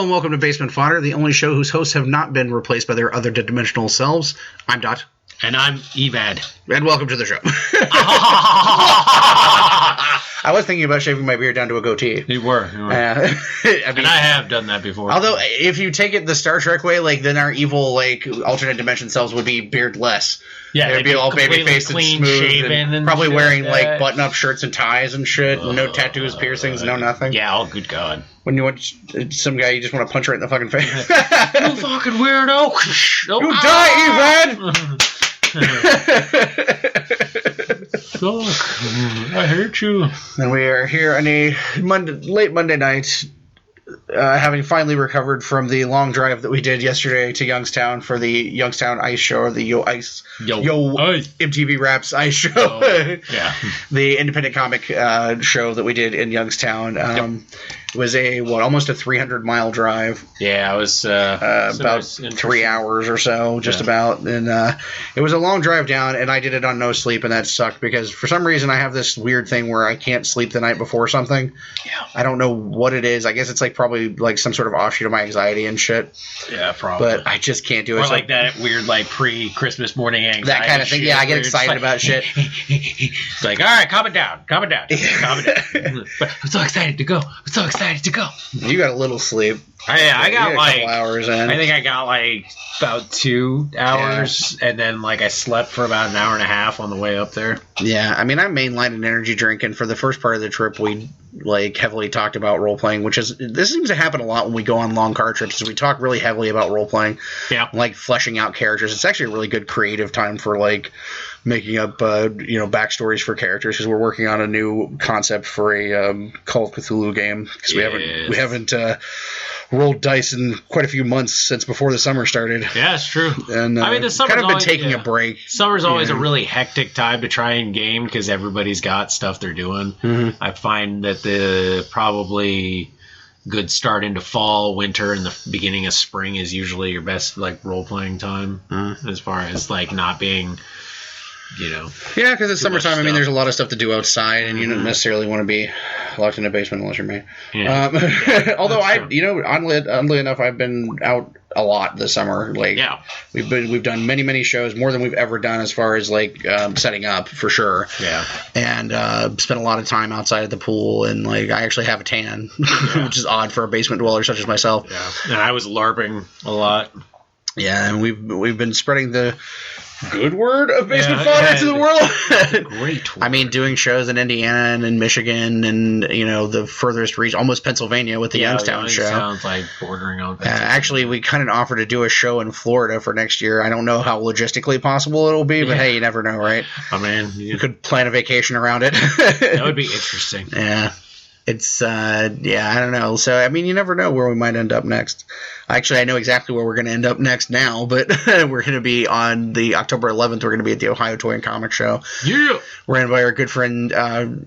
Hello and welcome to Basement Fodder, the only show whose hosts have not been replaced by their other dimensional selves. I'm Dot. And I'm Evad. And welcome to the show. I was thinking about shaving my beard down to a goatee. You were. I have done that before. Although, if you take it the Star Trek way, then our evil, alternate dimension selves would be beardless. Yeah, they'd be all baby-faced and smooth, and probably wearing, button-up shirts and ties and shit, and no tattoos, piercings, no nothing. Yeah, oh, good God. When you watch some guy, you just want to punch right in the fucking face. You fucking weirdo! You die, Evan! I hate you. And we are here on a late Monday night, having finally recovered from the long drive that we did yesterday to Youngstown for the Youngstown Ice Show, or the Yo MTV Raps Ice Show. Yeah. The independent comic show that we did in Youngstown. It was almost a 300-mile drive. Yeah, it was about 3 hours or so, just about. And it was a long drive down, and I did it on no sleep, and that sucked because for some reason I have this weird thing where I can't sleep the night before something. Yeah. I don't know what it is. I guess it's probably some sort of offshoot of my anxiety and shit. Yeah, probably. But I just can't do it. Or that weird pre-Christmas morning anxiety. That kind of thing. Yeah, I get excited about shit. It's all right, calm it down. Calm it down. But I'm so excited to go. You got a little sleep. I got a couple hours in. I think I got about 2 hours, and then I slept for about an hour and a half on the way up there. Yeah, I mean, I mainlined an energy drink, and for the first part of the trip, we heavily talked about role playing, this seems to happen a lot when we go on long car trips. We talk really heavily about role playing, fleshing out characters. It's actually a really good creative time for making up backstories for characters, because we're working on a new concept for a Call of Cthulhu game, because we haven't rolled dice in quite a few months since before the summer started. Yeah, it's true. And the summer's kind of been taking a break. Summer's always a really hectic time to try and game because everybody's got stuff they're doing. Mm-hmm. I find that the probably good start into fall, winter, and the beginning of spring is usually your best role playing time, as far as not being. Yeah, because it's summertime. I mean, there's a lot of stuff to do outside, and you don't necessarily want to be locked in a basement unless you're me. Yeah. Although oddly enough, I've been out a lot this summer. We've done many shows, more than we've ever done as far as setting up, for sure. Yeah. And spent a lot of time outside at the pool, and I actually have a tan, which is odd for a basement dweller such as myself. Yeah. And I was LARPing a lot. Yeah, and we've been spreading the good word of basement fodder to the world. Great word. I mean, doing shows in Indiana and in Michigan and the furthest region, almost Pennsylvania, with the Youngstown show. Sounds like bordering on Pennsylvania. Actually, we kind of offered to do a show in Florida for next year. I don't know how logistically possible it'll be, but hey, you never know, right? I mean, you could plan a vacation around it. That would be interesting. Yeah. It's, I don't know. So, I mean, you never know where we might end up next. Actually, I know exactly where we're going to end up next now, but we're going to be on the October 11th. We're going to be at the Ohio Toy and Comic Show. Yeah. We're in by our good friend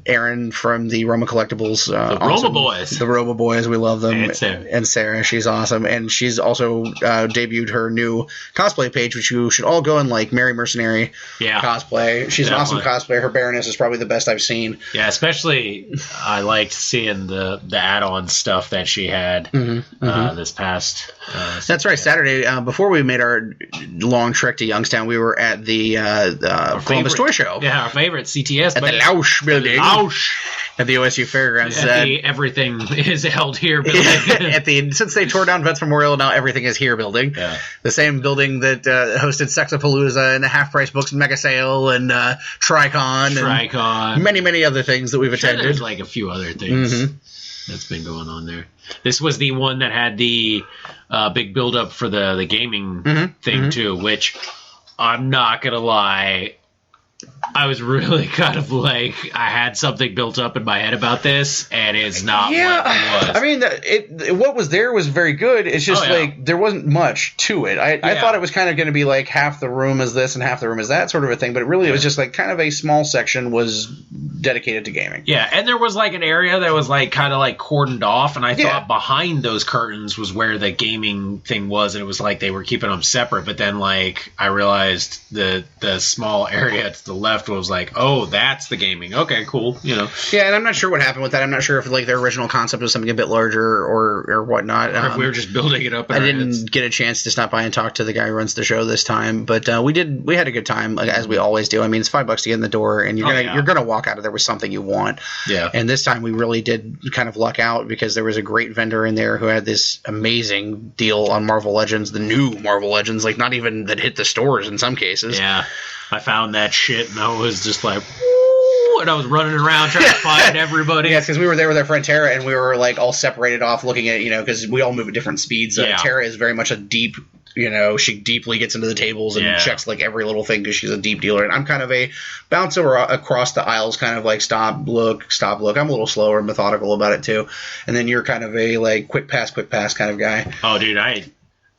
Aaron from the Roma Collectibles. Roma Boys. The Roma Boys. We love them. And Sarah. She's awesome. And she's also debuted her new cosplay page, which you should all go and Mary Mercenary cosplay. She's an awesome cosplayer. Her Baroness is probably the best I've seen. Yeah, especially I liked seeing the add-on stuff that she had this past That's right. Saturday, before we made our long trek to Youngstown, we were at the Columbus Toy Show. Yeah, our favorite, CTS. At the Lausch building. At the OSU Fairgrounds. Everything is held here building. Since they tore down Vets Memorial, now everything is here building. Yeah. The same building that hosted Sexapalooza and the Half Price Books Mega Sale and Tricon. And many other things that we've attended. There's a few other things that's been going on there. This was the one that had the big build-up for the gaming thing, too, which I'm not going to lie, I was really kind of I had something built up in my head about this, and it's not what it was. I mean, what was there was very good. It's just there wasn't much to it. I thought it was kind of going to be half the room is this and half the room is that sort of a thing, but it really was just kind of a small section was dedicated to gaming. Yeah, and there was an area that was kind of cordoned off, and I thought behind those curtains was where the gaming thing was, and it was they were keeping them separate, but then I realized the small area to the the left was like, oh, that's the gaming. Okay, cool. You know. Yeah, and I'm not sure what happened with that. I'm not sure if like their original concept was something a bit larger or whatnot. Or if we were just building it up. I didn't get a chance to stop by and talk to the guy who runs the show this time, but we had a good time, like, as we always do. I mean, it's $5 to get in the door, and you're gonna walk out of there with something you want. Yeah. And this time we really did kind of luck out because there was a great vendor in there who had this amazing deal on Marvel Legends, the new Marvel Legends, like not even that hit the stores in some cases. Yeah, I found that shit and I was just like, woo, and I was running around trying to find everybody. Yeah, because we were there with our friend Tara, and we were like all separated off looking at, because we all move at different speeds. Tara is very much a deep, she deeply gets into the tables and checks like every little thing because she's a deep dealer. And I'm kind of a bounce over across the aisles, kind of like stop, look. I'm a little slower and methodical about it too. And then you're kind of a like quick pass kind of guy. Oh, dude, I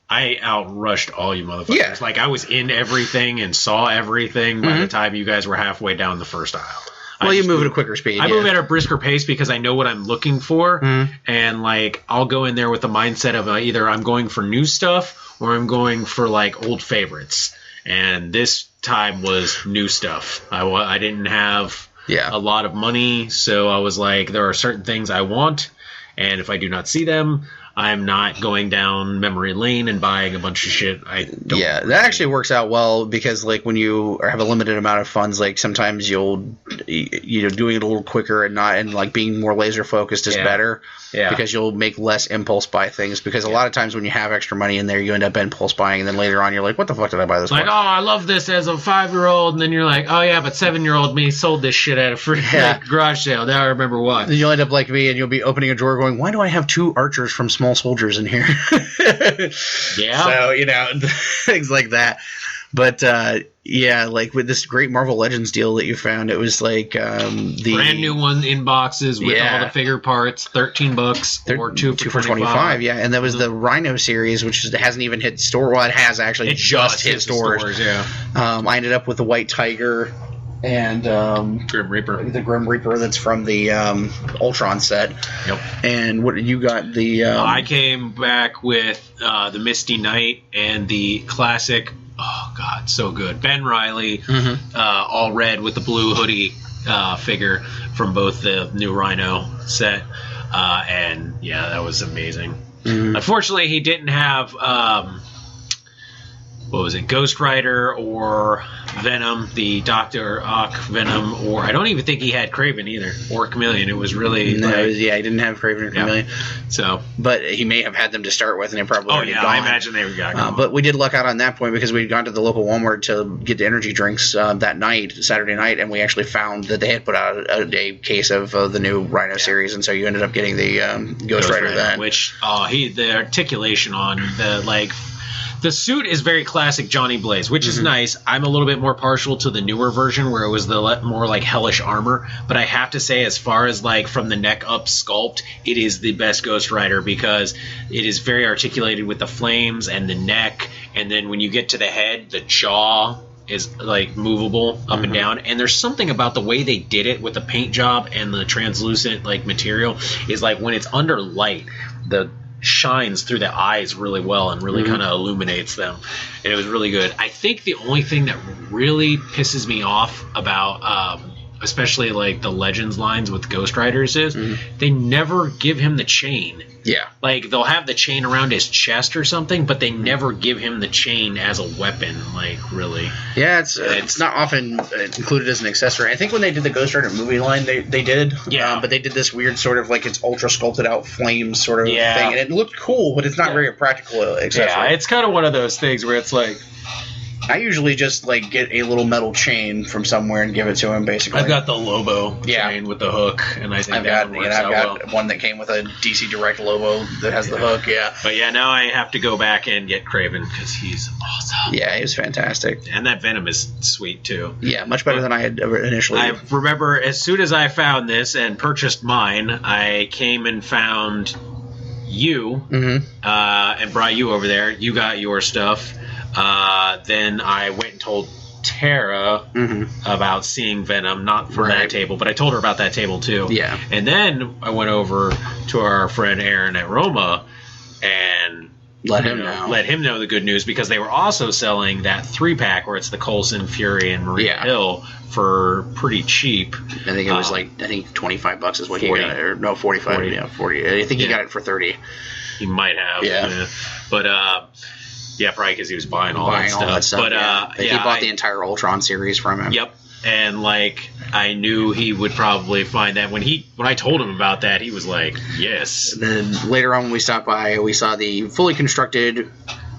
outrushed all you motherfuckers. Yeah. Like, I was in everything and saw everything by the time you guys were halfway down the first aisle. Well, you move at a quicker speed. I move at a brisker pace because I know what I'm looking for. And, like, I'll go in there with the mindset of either I'm going for new stuff or I'm going for, like, old favorites. And this time was new stuff. I didn't have a lot of money, so I was like, there are certain things I want, and if I do not see them, I'm not going down memory lane and buying a bunch of shit. That actually works out well because, like, when you have a limited amount of funds, like sometimes you'll, doing it a little quicker and like being more laser focused is better. Yeah. Because you'll make less impulse buy things. Because a lot of times when you have extra money in there, you end up impulse buying, and then later on you're like, what the fuck did I buy this for? Like, oh, I love this as a 5-year-old, and then you're like, oh yeah, but 7-year-old me sold this shit at a free garage sale. Now I remember why. Then you'll end up like me, and you'll be opening a drawer going, why do I have 2 archers from Small Soldiers in here? So, things like that. But like with this great Marvel Legends deal that you found, it was like the brand new one in boxes with all the figure parts, $13 or 2 for $25. Yeah, and that was the Rhino series, which hasn't even hit store. Well, it has actually just hit stores. I ended up with the White Tiger and Grim Reaper, the Grim Reaper that's from the Ultron set. Yep. And what you got? The I came back with the Misty Knight and the classic. Oh God, so good. Ben Reilly, all red with the blue hoodie figure from both the new Rhino set, and that was amazing. Unfortunately, he didn't have what was it, Ghost Rider or Venom, the Dr. Ock Venom, or I don't even think he had Kraven either, or Chameleon. It was really he didn't have Kraven or Chameleon. So, but he may have had them to start with, and they probably already gone. I imagine they were gone. But we did luck out on that point because we'd gone to the local Walmart to get the energy drinks that night, Saturday night, and we actually found that they had put out a case of the new Rhino series, and so you ended up getting the Ghost Rider then. Which the articulation on the suit is very classic Johnny Blaze, which is nice. I'm a little bit more partial to the newer version where it was the more like hellish armor. But I have to say, as far as like from the neck up sculpt, it is the best Ghost Rider because it is very articulated with the flames and the neck. And then when you get to the head, the jaw is like movable up and down. And there's something about the way they did it with the paint job and the translucent like material is like when it's under light, the shines through the eyes really well and really kind of illuminates them, and it was really good. I think the only thing that really pisses me off about especially like the Legends lines with Ghost Riders is they never give him the chain. Like they'll have the chain around his chest or something, but they never give him the chain as a weapon, like really. It's not often included as an accessory. I think when they did the Ghost Rider movie line, they did. But they did this weird sort of like it's ultra sculpted out flames sort of thing, and it looked cool, but it's not very practical accessory. It's kind of one of those things where it's like, I usually just like get a little metal chain from somewhere and give it to him. Basically, I've got the Lobo chain with the hook, and I think I've got one that came with a DC Direct Lobo that has the hook. But now I have to go back and get Kraven because he's awesome. Yeah, he was fantastic, and that Venom is sweet too. Yeah, much better than I had initially. I remember as soon as I found this and purchased mine, I came and found you and brought you over there. You got your stuff. Then I went and told Tara about seeing Venom, not from that table, but I told her about that table too. Yeah. And then I went over to our friend Aaron at Roma, and let him know the good news, because they were also selling that 3-pack where it's the Coulson, Fury, and Maria Hill for pretty cheap. I think it was $25 is what 40. He got it, or no, 45. 40. Yeah, 40. I think he got it for 30. He might have. Yeah. But probably because he was buying all that stuff. But he bought the entire Ultron series from him. Yep. And I knew he would probably find that when I told him about that, he was like, yes. And then later on when we stopped by, we saw the fully constructed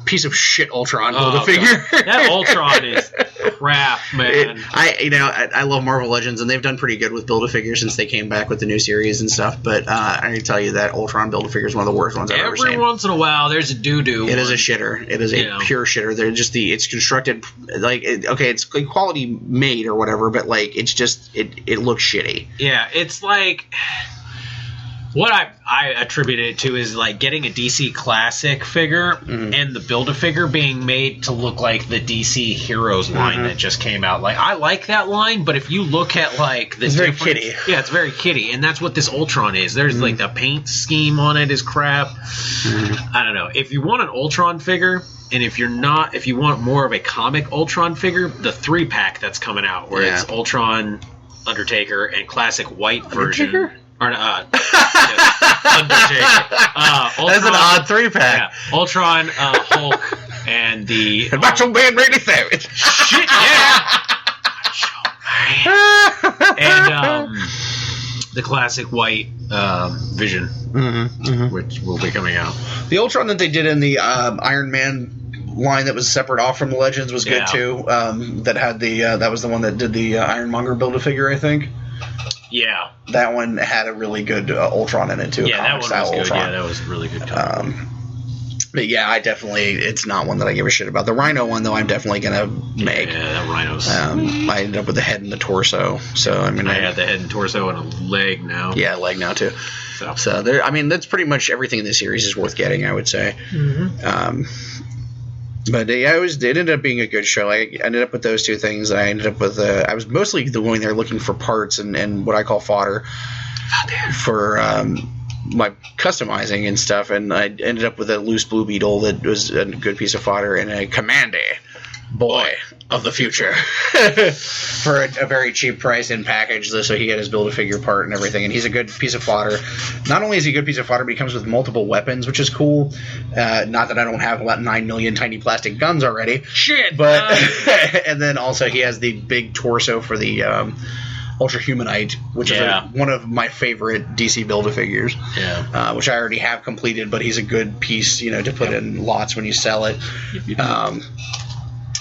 piece of shit Ultron Build-A-Figure. That Ultron is crap, man. I love Marvel Legends, and they've done pretty good with Build-A-Figure since they came back with the new series and stuff, but I can tell you that Ultron Build-A-Figure is one of the worst ones I've ever seen. Every once in a while, there's a doo-doo. It is a shitter. It is a pure shitter. They're just it's constructed, it's quality made or whatever, but it's just, it looks shitty. Yeah, it's like... What I attribute it to is getting a DC Classic figure and the Build-A-Figure being made to look like the DC Heroes line that just came out. I like that line, but if you look at it's very kiddie. Yeah, it's very kiddie, and that's what this Ultron is. There's the paint scheme on it is crap. I don't know. If you want an Ultron figure, and if you want more of a comic Ultron figure, the 3-pack that's coming out where it's Ultron, Undertaker, and classic white version. Or Undertaker. Ultron, that's an odd 3-pack. Yeah, Ultron, Hulk, and the Macho Man Randy Savage. Shit, yeah. And the classic white Vision, which will be coming out. The Ultron that they did in the Iron Man line that was separate off from the Legends was good too. That had that was the one that did the Ironmonger Build-A-Figure, I think. Yeah, that one had a really good Ultron in it too. Yeah, that one was good. Ultron. Yeah, that was really good. But it's not one that I give a shit about. The Rhino one though, I'm definitely gonna make. Yeah, that Rhino's. I ended up with the head and the torso. So I have the head and torso and a leg now. Yeah, leg now too. So there. That's pretty much everything in the series is worth getting, I would say. But it ended up being a good show. I ended up with those two things. I ended up with I was mostly going there looking for parts and what I call fodder for my customizing and stuff. And I ended up with a loose Blue Beetle that was a good piece of fodder and a Commander boy of the future for a very cheap price in package, so he got his Build-A-Figure part and everything, and he's a good piece of fodder. Not only is he a good piece of fodder, but he comes with multiple weapons, which is cool. Not that I don't have about 9 million tiny plastic guns already. Shit! But and then also he has the big torso for the Ultra Humanite, which is one of my favorite DC Build-A-Figures, which I already have completed, but he's a good piece, to put in lots when you sell it.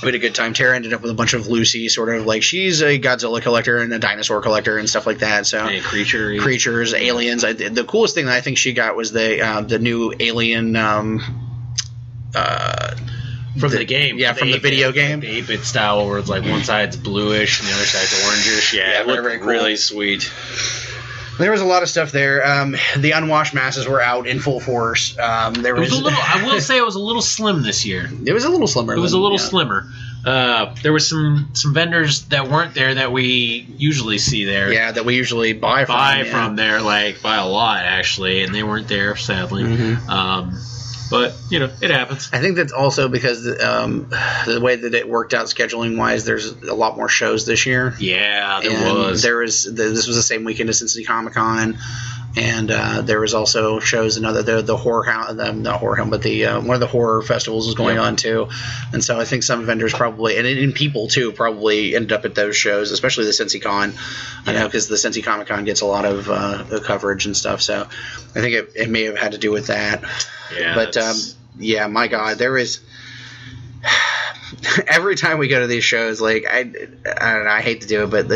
We had a good time. Tara ended up with a bunch of Lucy, sort of she's a Godzilla collector and a dinosaur collector and stuff like that. So creatures, aliens. The coolest thing that I think she got was the new alien from the game. Yeah, from the video game. The 8-bit style where it's one side's bluish and the other side's orangish. Yeah, it looked very cool. Really sweet. There was a lot of stuff there. The unwashed masses were out in full force. I will say it was a little slim this year. It was a little slimmer. It was a little slimmer. There was some vendors that weren't there that we usually see there. Yeah, that we usually buy from there, buy a lot actually, and they weren't there sadly. But it happens. I think that's also because the way that it worked out scheduling wise, there's a lot more shows this year. Yeah, there was. This was the same weekend as Cincinnati Comic-Con, and there was also shows. The horror house, not horror house, but the one of the horror festivals was going on too. And so I think some vendors probably, and people too, probably ended up at those shows, especially the Cincy Con. I know because the Cincy Comic-Con gets a lot of coverage and stuff. So I think it may have had to do with that. Yeah, but my God, there is every time we go to these shows, I don't know, I hate to do it, but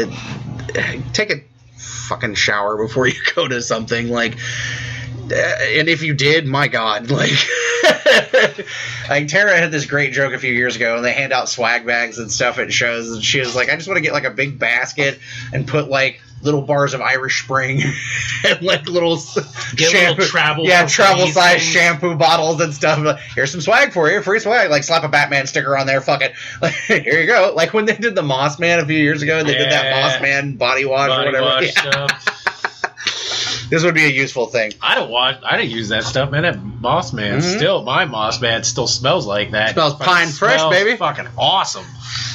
take a fucking shower before you go to something, and if you did, my God, Tara had this great joke a few years ago, and they hand out swag bags and stuff at shows, and she was like, I just want to get a big basket and put little bars of Irish Spring and little shampoo, travel size shampoo bottles and stuff. Here's some swag for you, free swag. Slap a Batman sticker on there. Fuck it. Here you go. When they did the Moss Man a few years ago, they did that Moss Man body wash or whatever. This would be a useful thing. I don't use that stuff, man. That Moss Man my Moss Man still smells like that. Smells pine fresh, baby. Fucking awesome.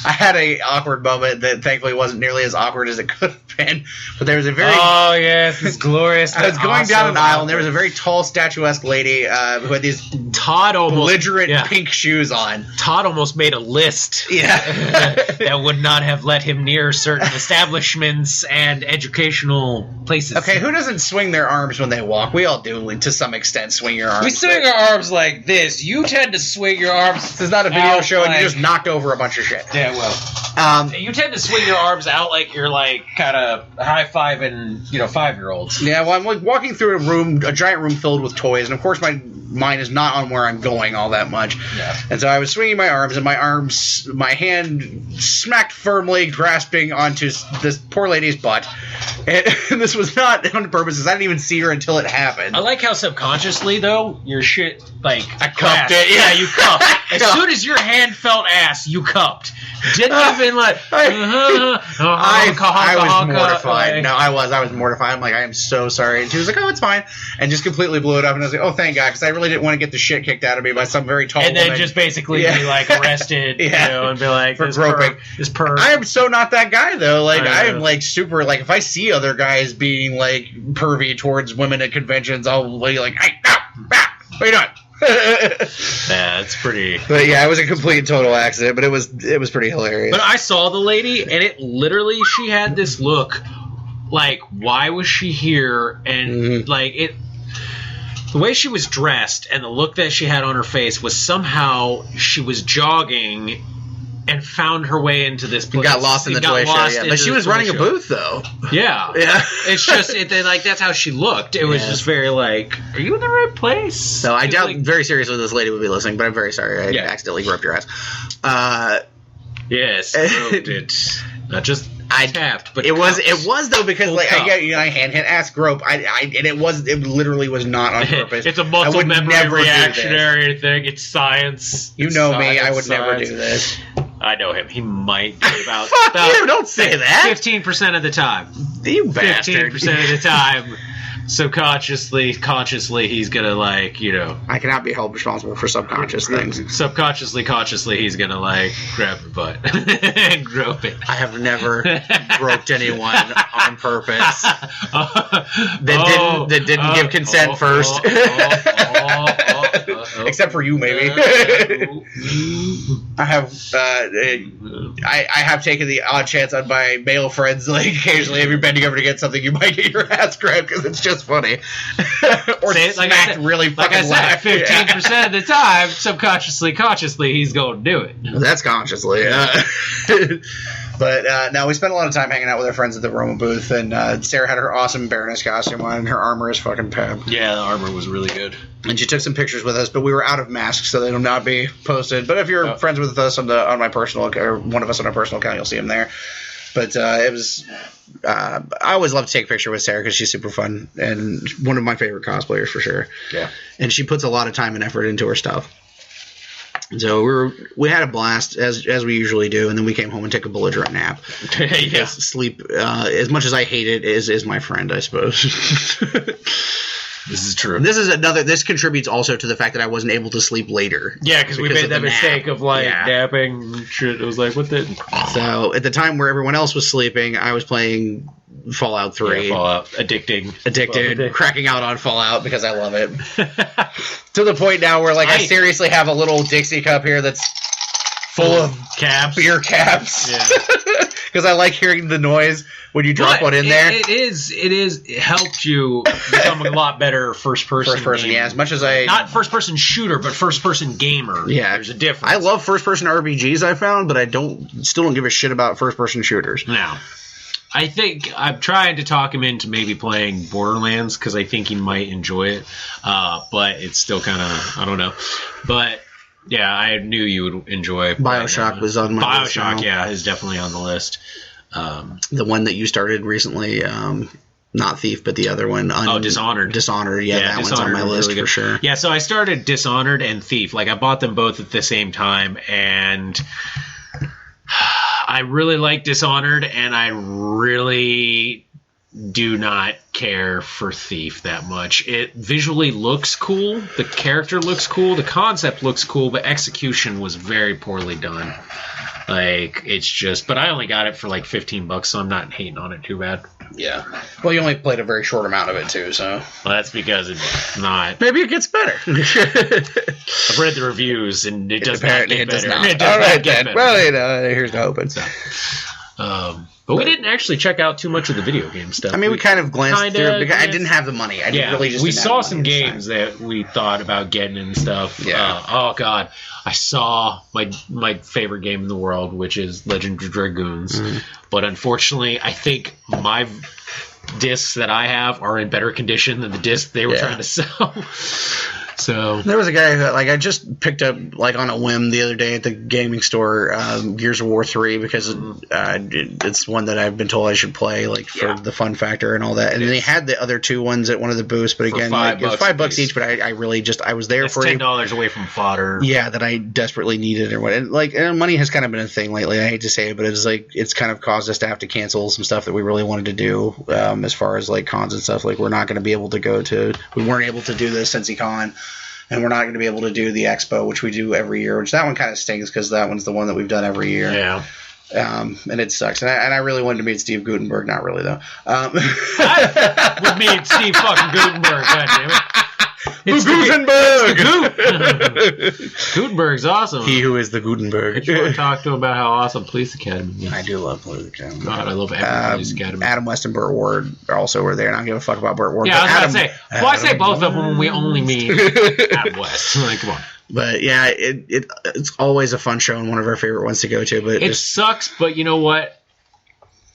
I had a awkward moment that thankfully wasn't nearly as awkward as it could have been. But there was a very... Oh, yes. It's glorious. I was going down an aisle, and there was a very tall, statuesque lady who had these belligerent pink shoes on. Todd almost made a list that would not have let him near certain establishments and educational places. Okay, who doesn't swing their arms when they walk? We all do, to some extent, swing your arms. We swing our arms like this. You tend to swing your arms. This is not a video show, and you just knocked over a bunch of shit. Yeah, well, you tend to swing your arms out like you're like kind of high-fiving, 5-year-olds. Yeah, well, I'm like walking through a giant room filled with toys, and of course my mind is not on where I'm going all that much. Yeah. And so I was swinging my arms, and my hand smacked firmly, grasping onto this poor lady's butt. And this was not on purpose, because I didn't even see her until it happened. I like how subconsciously, though, your shit, like... I cupped it. Yeah, you cupped. As soon as your hand felt ass, you cupped. Didn't even like... I was mortified. No, I was mortified. I'm like, I am so sorry. And she was like, oh, it's fine. And just completely blew it up. And I was like, oh, thank God, because I really didn't want to get the shit kicked out of me by some very tall woman. And then just basically be like arrested, and be like, for groping. I am so not that guy, though. Like, I am like super, like, if I see other guys being like pervy towards women at conventions, I'll be like, hey, what are you doing? Yeah, it's pretty. But yeah, it was a complete and total accident, but it was pretty hilarious. But I saw the lady, and it literally, she had this look like, why was she here? And like it, the way she was dressed and the look that she had on her face was somehow she was jogging and found her way into this place. Got lost in the toy show, yeah. But she was running a booth, though. Yeah. It's just, like, that's how she looked. It was just very like, are you in the right place? So I doubt very seriously this lady would be listening, but I'm very sorry. I accidentally groped your ass. Yes, groped it. Not just tapped, but it was though, because like I hand ass grope. It literally was not on purpose. It's a muscle memory reactionary thing. It's science. You know me. I would never do this. I know him. He might do about you. Don't say that. 15% of the time. You bastard. 15% of the time. Subconsciously, consciously, he's gonna like, I cannot be held responsible for subconscious things. Consciously, he's gonna like grab your butt and grope it. I have never groped anyone on purpose that didn't give consent first. Except for you, maybe. I have taken the odd chance on my male friends, like occasionally if you're bending over to get something, you might get your ass grabbed because it's just funny. Or smacked really fucking loud. 15% of the time, subconsciously, consciously, he's going to do it. That's consciously. But no, we spent a lot of time hanging out with our friends at the Roma booth, and Sarah had her awesome Baroness costume on, and her armor is fucking pep. Yeah, the armor was really good. And she took some pictures with us, but we were out of masks, so they will not be posted. But if you're friends with us on my personal account, or one of us on our personal account, you'll see them there. But it was... I always love to take a picture with Sarah because she's super fun, and one of my favorite cosplayers for sure. Yeah. And she puts a lot of time and effort into her stuff. So we had a blast as we usually do, and then we came home and took a belligerent nap. Yeah. Sleep, as much as I hate it, is my friend, I suppose. This is true. This contributes also to the fact that I wasn't able to sleep later. Yeah, because we made that mistake of napping. Shit, it was like, what the? So at the time where everyone else was sleeping, I was playing Fallout 3. Yeah, Fallout. Addicted. Cracking out on Fallout because I love it. To the point now where I seriously have a little Dixie cup here that's full of beer caps. Yeah. Because I like hearing the noise when you drop one in there. It helped you become a lot better first person. Yeah. As much as not first person shooter, but first person gamer. Yeah, there's a difference. I love first person RPGs. I found, but I still don't give a shit about first person shooters. Now, I think I'm trying to talk him into maybe playing Borderlands because I think he might enjoy it. But it's still kind of, I don't know. But yeah, I knew you would enjoy BioShock was on my list. BioShock, yeah, is definitely on the list. The one that you started recently, not Thief, but the other one. Dishonored. Dishonored, yeah, that one's on my list really for sure. Yeah, so I started Dishonored and Thief. I bought them both at the same time, and I really like Dishonored, and I really do not care for Thief that much. It visually looks cool, the character looks cool, the concept looks cool, but execution was very poorly done. Like, it's just... But I only got it for like $15, so I'm not hating on it too bad. Yeah. Well, you only played a very short amount of it, too, so... Well, that's because it's not... Maybe it gets better. I've read the reviews, and it does not get better. It does not get better. Well, here's the hoping. So, but we didn't actually check out too much of the video game stuff. I mean, we kind of glanced through it because I didn't have the money. We saw some games that we thought about getting and stuff. Yeah. Oh, God. I saw my favorite game in the world, which is Legend of Dragoons. Mm-hmm. But unfortunately, I think my discs that I have are in better condition than the discs they were trying to sell. So there was a guy that I just picked up on a whim the other day at the gaming store, Gears of War 3, because it's one that I've been told I should play for the fun factor and all that. And they had the other two ones at one of the booths, but again, it was $5 each. But I really I was there for $10 away from Fodder. Yeah, that I desperately needed or what. And money has kind of been a thing lately. I hate to say it, but it's kind of caused us to have to cancel some stuff that we really wanted to do as far as cons and stuff. We're not going to be able to go to. We weren't able to do the Cincy Con. And we're not going to be able to do the expo, which we do every year, which that one kind of stings because that one's the one that we've done every year. Yeah. And it sucks. And I really wanted to meet Steve Gutenberg. Not really, though. I would meet Steve fucking Gutenberg. God damn it. Gutenberg! Gutenberg's awesome. He who is the Gutenberg. I just want to talk to him about how awesome Police Academy is. I do love Police Academy. God, I love every Police Academy. Adam West and Burt Ward also were there, and I don't give a fuck about Burt Ward. Yeah, I was going to say, I say both of them when we only meet Adam West. Come on. But yeah, it's always a fun show and one of our favorite ones to go to. But it sucks, but you know what?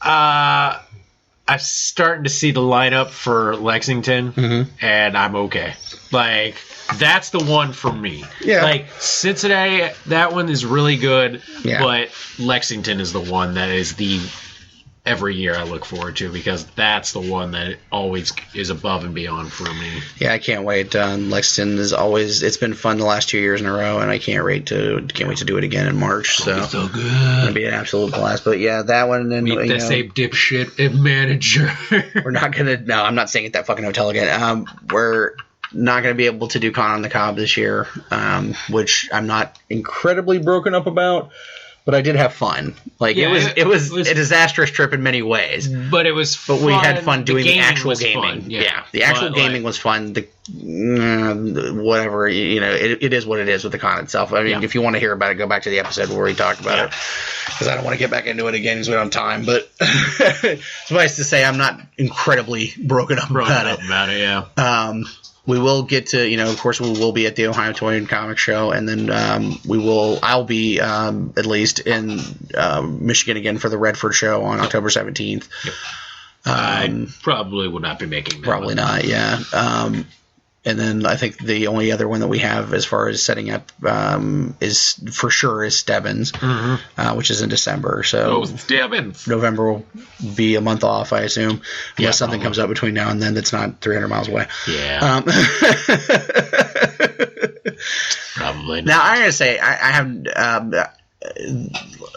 I'm starting to see the lineup for Lexington, and I'm okay. That's the one for me. Yeah. Cincinnati, that one is really good, yeah. But Lexington is the one that is every year I look forward to because that's the one that always is above and beyond for me. Yeah, I can't wait. Lexington is always. It's been fun the last 2 years in a row, and I can't wait to do it again in March. So good. It's gonna be an absolute blast. But yeah, that one. And then meet the same dipshit manager. We're not gonna. No, I'm not staying at that fucking hotel again. We're not going to be able to do Con on the Cob this year, which I'm not incredibly broken up about. But I did have fun. It was a disastrous trip in many ways. But it was fun. But we had fun doing the actual gaming. Fun. Yeah. The actual gaming was fun. Whatever, it is what it is with the con itself. I mean, if you want to hear about it, go back to the episode where we talked about it. Because I don't want to get back into it again because we don't have time. But suffice to say, I'm not incredibly broken up about it. We will get to, of course, we will be at the Ohio Toy and Comic Show, and then I'll be at least in Michigan again for the Redford show on October 17th. Yep. I probably will not be making that. Probably not, yeah. And then I think the only other one that we have as far as setting up is Stebbins, which is in December. So Stebbins. November will be a month off, I assume, unless something comes up between now and then that's not 300 miles away. Yeah. Probably not. Now, I gotta say, I have.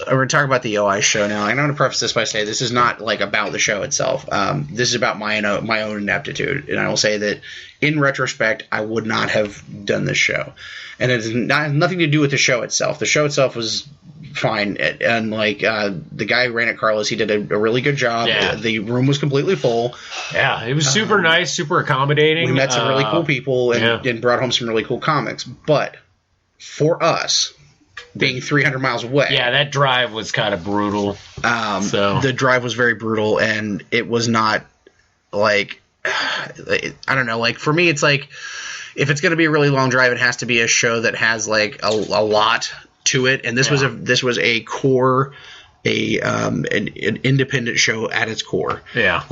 We're going to talk about the OI show now. I'm going to preface this by saying this is not about the show itself. This is about my own ineptitude, and I will say that in retrospect, I would not have done this show, and it has nothing to do with the show itself. The show itself was fine, and the guy who ran it, Carlos, he did a really good job. Yeah. The room was completely full. Yeah, it was super nice, super accommodating. We met some really cool people and brought home some really cool comics, but for us, being 300 miles away. Yeah, that drive was kind of brutal. The drive was very brutal, and it was not I don't know. For me, it's if it's going to be a really long drive, it has to be a show that has a lot to it. And this was a core, an independent show at its core. Yeah.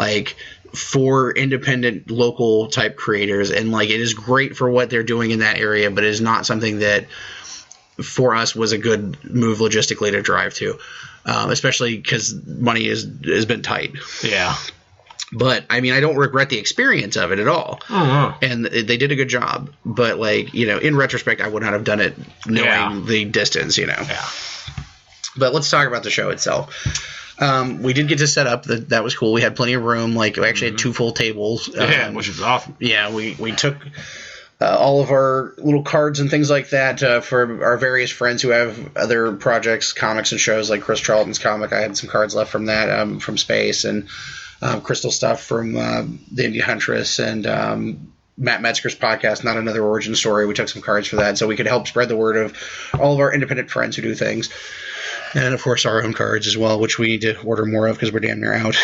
For independent local type creators, and it is great for what they're doing in that area, but it is not something that for us was a good move logistically to drive to, especially because money has been tight. Yeah. But I mean, I don't regret the experience of it at all. And they did a good job. But in retrospect, I would not have done it knowing the distance. Yeah. But let's talk about the show itself. We did get to set up. That was cool. We had plenty of room. Like, we actually had 2 full tables. Which was awesome. Yeah, we took all of our little cards and things like that for our various friends who have other projects, comics and shows, like Chris Charlton's comic. I had some cards left from that, from Space, and Crystal stuff from The Indian Huntress, and Matt Metzger's podcast, Not Another Origin Story. We took some cards for that so we could help spread the word of all of our independent friends who do things. And, of course, our own cards as well, which we need to order more of because we're damn near out.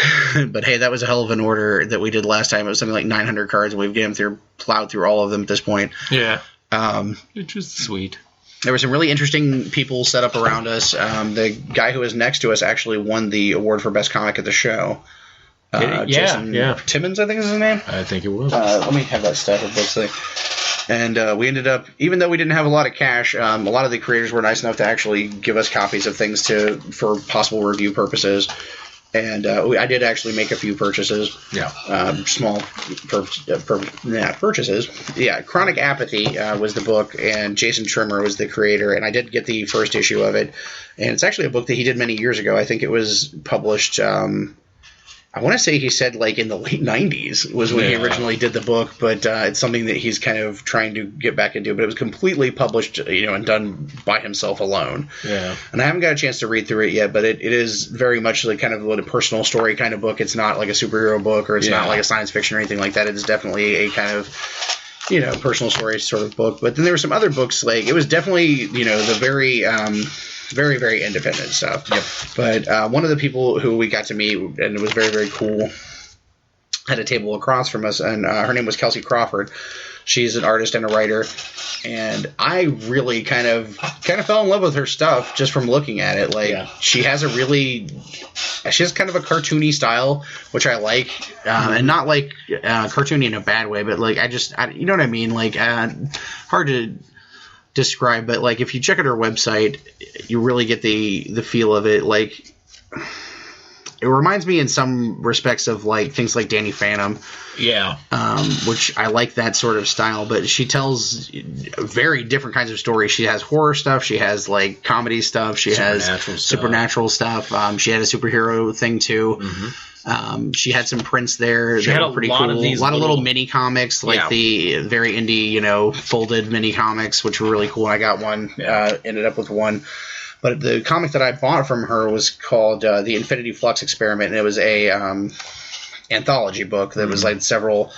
But, hey, that was a hell of an order that we did last time. It was something like 900 cards, and we've plowed through all of them at this point. Yeah. Which was sweet. There were some really interesting people set up around us. The guy who was next to us actually won the award for Best Comic at the show. Jason Timmons, I think is his name. I think it was. Let me have that stack of books thing. And we ended up, even though we didn't have a lot of cash, a lot of the creators were nice enough to actually give us copies of things for possible review purposes. And I did actually make a few purchases. Yeah. Small purchases. Yeah, Chronic Apathy was the book, and Jason Trimmer was the creator, and I did get the first issue of it. And it's actually a book that he did many years ago. I think it was published... I want to say he said like in the late 90s was when he originally did the book, but it's something that he's kind of trying to get back into. But it was completely published, and done by himself alone. Yeah. And I haven't got a chance to read through it yet, but it is very much like kind of a personal story kind of book. It's not like a superhero book, or it's not like a science fiction or anything like that. It is definitely a kind of personal story sort of book. But then there were some other books, like it was definitely the very very, very independent stuff. Yep. But one of the people who we got to meet, and it was very, very cool, had a table across from us, and her name was Kelsey Crawford. She's an artist and a writer, and I really kind of fell in love with her stuff just from looking at it. Like, she has kind of a cartoony style, which I like, and not like cartoony in a bad way, but like you know what I mean? Like, hard to describe, but like if you check out her website, you really get the feel of it. Like, it reminds me in some respects of like things like Danny Phantom, which I like that sort of style. But she tells very different kinds of stories. She has horror stuff, she has like comedy stuff, she has supernatural stuff. She had a superhero thing too. She had some prints there that were pretty cool. A lot of little mini comics, like the very indie, folded mini comics, which were really cool. I got one, ended up with one. But the comic that I bought from her was called The Infinity Flux Experiment, and it was a anthology book that was like several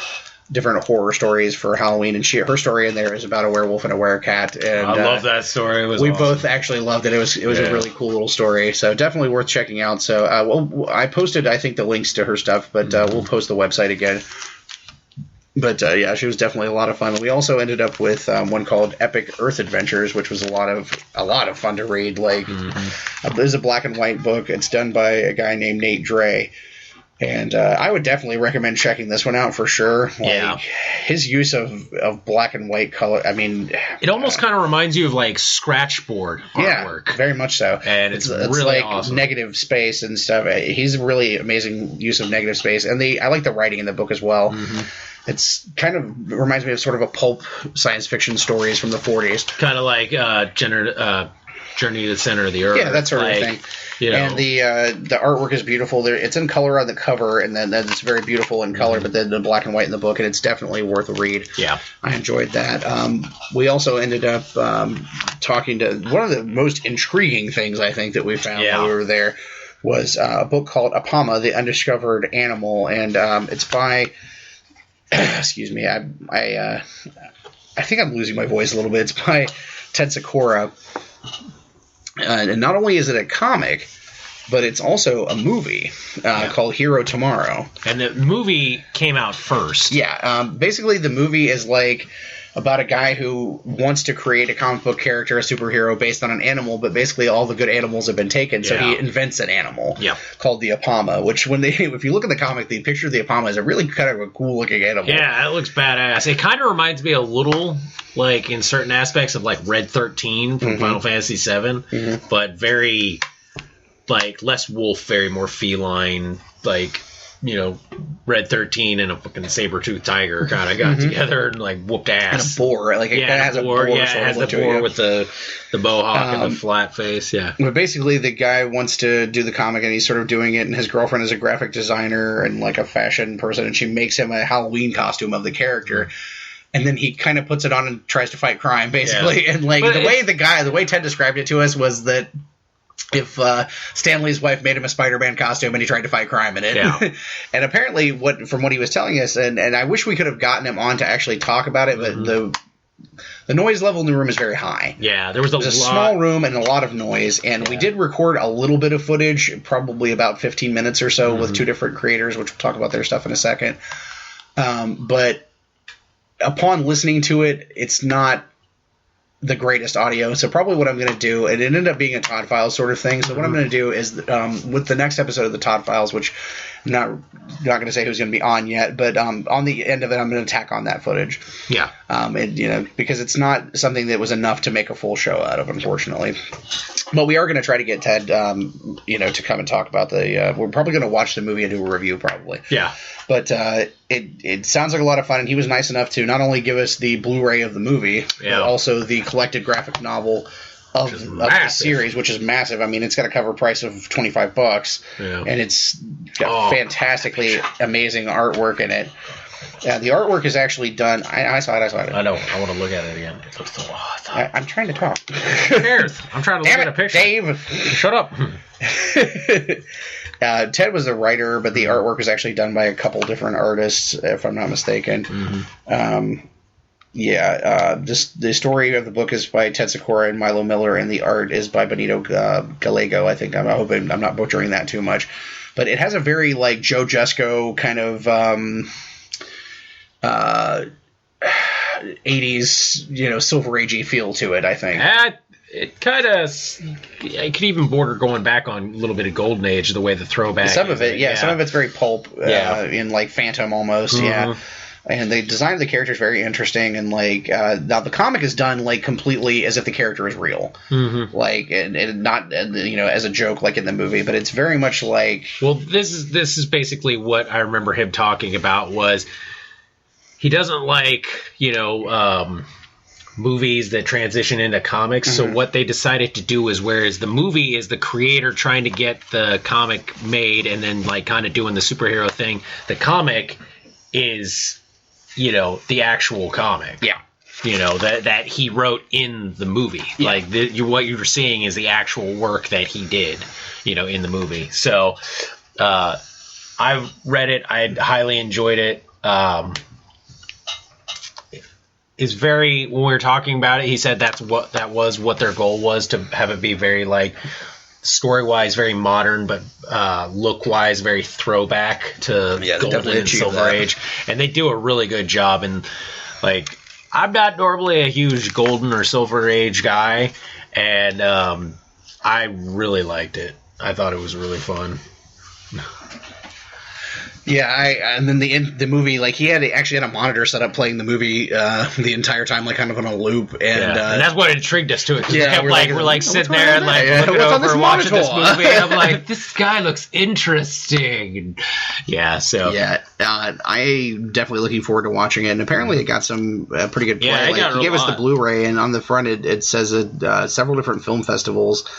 different horror stories for Halloween, and her story in there is about a werewolf and a werecat. And I love that story. We both actually loved it. It was a really cool little story, so definitely worth checking out. So I posted, I think, the links to her stuff, but we'll post the website again. But she was definitely a lot of fun. We also ended up with one called Epic Earth Adventures, which was a lot of fun to read. Like, this is a black and white book. It's done by a guy named Nate Dre. And I would definitely recommend checking this one out for sure. Like, his use of black and white color, I mean... It almost kind of reminds you of, like, scratchboard artwork. Yeah, very much so. And it's really like awesome. Negative space and stuff. He's a really amazing use of negative space. And I like the writing in the book as well. It's kind of reminds me of sort of a pulp science fiction stories from the 40s. Kind of like Journey to the Center of the Earth. Yeah, that sort of thing. And the artwork is beautiful. It's in color on the cover, and then it's very beautiful in color, but then the black and white in the book, and it's definitely worth a read. Yeah. I enjoyed that. We also ended up talking to one of the most intriguing things, I think, that we found while we were there was a book called Apama, The Undiscovered Animal, and it's by... excuse me, I think I'm losing my voice a little bit. It's by Ted Sikora. And not only is it a comic, but it's also a movie called Hero Tomorrow. And the movie came out first. Yeah. Basically, the movie is like about a guy who wants to create a comic book character, a superhero, based on an animal, but basically all the good animals have been taken, so he invents an animal called the Apama, which if you look at the comic, the picture of the Apama is a really kind of a cool-looking animal. Yeah, it looks badass. It kind of reminds me a little, like, in certain aspects of, like, Red 13 from Final Fantasy VII, but very, like, less wolf, very more feline, like... Red 13 and a fucking saber-toothed tiger kind of got together and like whooped ass. And a boar, like it has a boar. Yeah, it has the boar with the mohawk and the flat face. Yeah. But basically, the guy wants to do the comic, and he's sort of doing it. And his girlfriend is a graphic designer and like a fashion person, and she makes him a Halloween costume of the character. And then he kind of puts it on and tries to fight crime, basically. Yeah. And like the way Ted described it to us was that if Stanley's wife made him a Spider-Man costume and he tried to fight crime in it. Yeah. And apparently from what he was telling us, and I wish we could have gotten him on to actually talk about it, but the noise level in the room is very high. Yeah, there was a small room and a lot of noise, and we did record a little bit of footage, probably about 15 minutes or so with two different creators, which we'll talk about their stuff in a second. But upon listening to it, it's not the greatest audio. So probably what I'm going to do, and it ended up being a Todd Files sort of thing. So what I'm going to do is with the next episode of the Todd Files, which I'm not going to say who's going to be on yet, but on the end of it, I'm going to tack on that footage. Yeah. Because it's not something that was enough to make a full show out of, unfortunately. But we are going to try to get Ted, to come and talk about we're probably going to watch the movie and do a review, probably. Yeah. But it sounds like a lot of fun, and he was nice enough to not only give us the Blu-ray of the movie, but also the collected graphic novel of the series, which is massive. I mean, it's got a cover price of $25, and it's got fantastically amazing artwork in it. Yeah, the artwork is actually done. I saw it. I know. I want to look at it again. It looks so awesome. I'm trying to talk. Who cares? I'm trying to look at a picture. Dave! Shut up. Ted was the writer, but the artwork was actually done by a couple different artists, if I'm not mistaken. Mm-hmm. The story of the book is by Ted Sikora and Milo Miller, and the art is by Benito Gallego. I think I'm hoping I'm not butchering that too much, but it has a very like Joe Jusko kind of 80s, Silver Agey feel to it. I think. It kind of, it could even border going back on a little bit of Golden Age, the way the throwback. Some of it, some of it's very pulp, in like Phantom almost, And the design of the character is very interesting, and like now the comic is done like completely as if the character is real, like and not as a joke like in the movie, but it's very much like. Well, this is basically what I remember him talking about was he doesn't like movies that transition into comics. So what they decided to do is, whereas the movie is the creator trying to get the comic made and then like kind of doing the superhero thing, the comic is the actual comic that he wrote in the movie. Like what you're seeing is the actual work that he did in the movie. So I've read it. I highly enjoyed it. Is very, when we were talking about it, he said that was what their goal was, to have it be very like story-wise very modern, but look-wise very throwback to Golden and Silver Age. And they do a really good job. And like, I'm not normally a huge Golden or Silver Age guy, and I really liked it. I thought it was really fun. Yeah, and then the movie, like he actually had a monitor set up playing the movie the entire time, like kind of on a loop, and that's what intrigued us to it. We're sitting there and like looking over watching this movie, and I'm like, this guy looks interesting. I'm definitely looking forward to watching it, and apparently it got some pretty good play. Yeah, he gave us the Blu-ray, and on the front it says several different film festivals.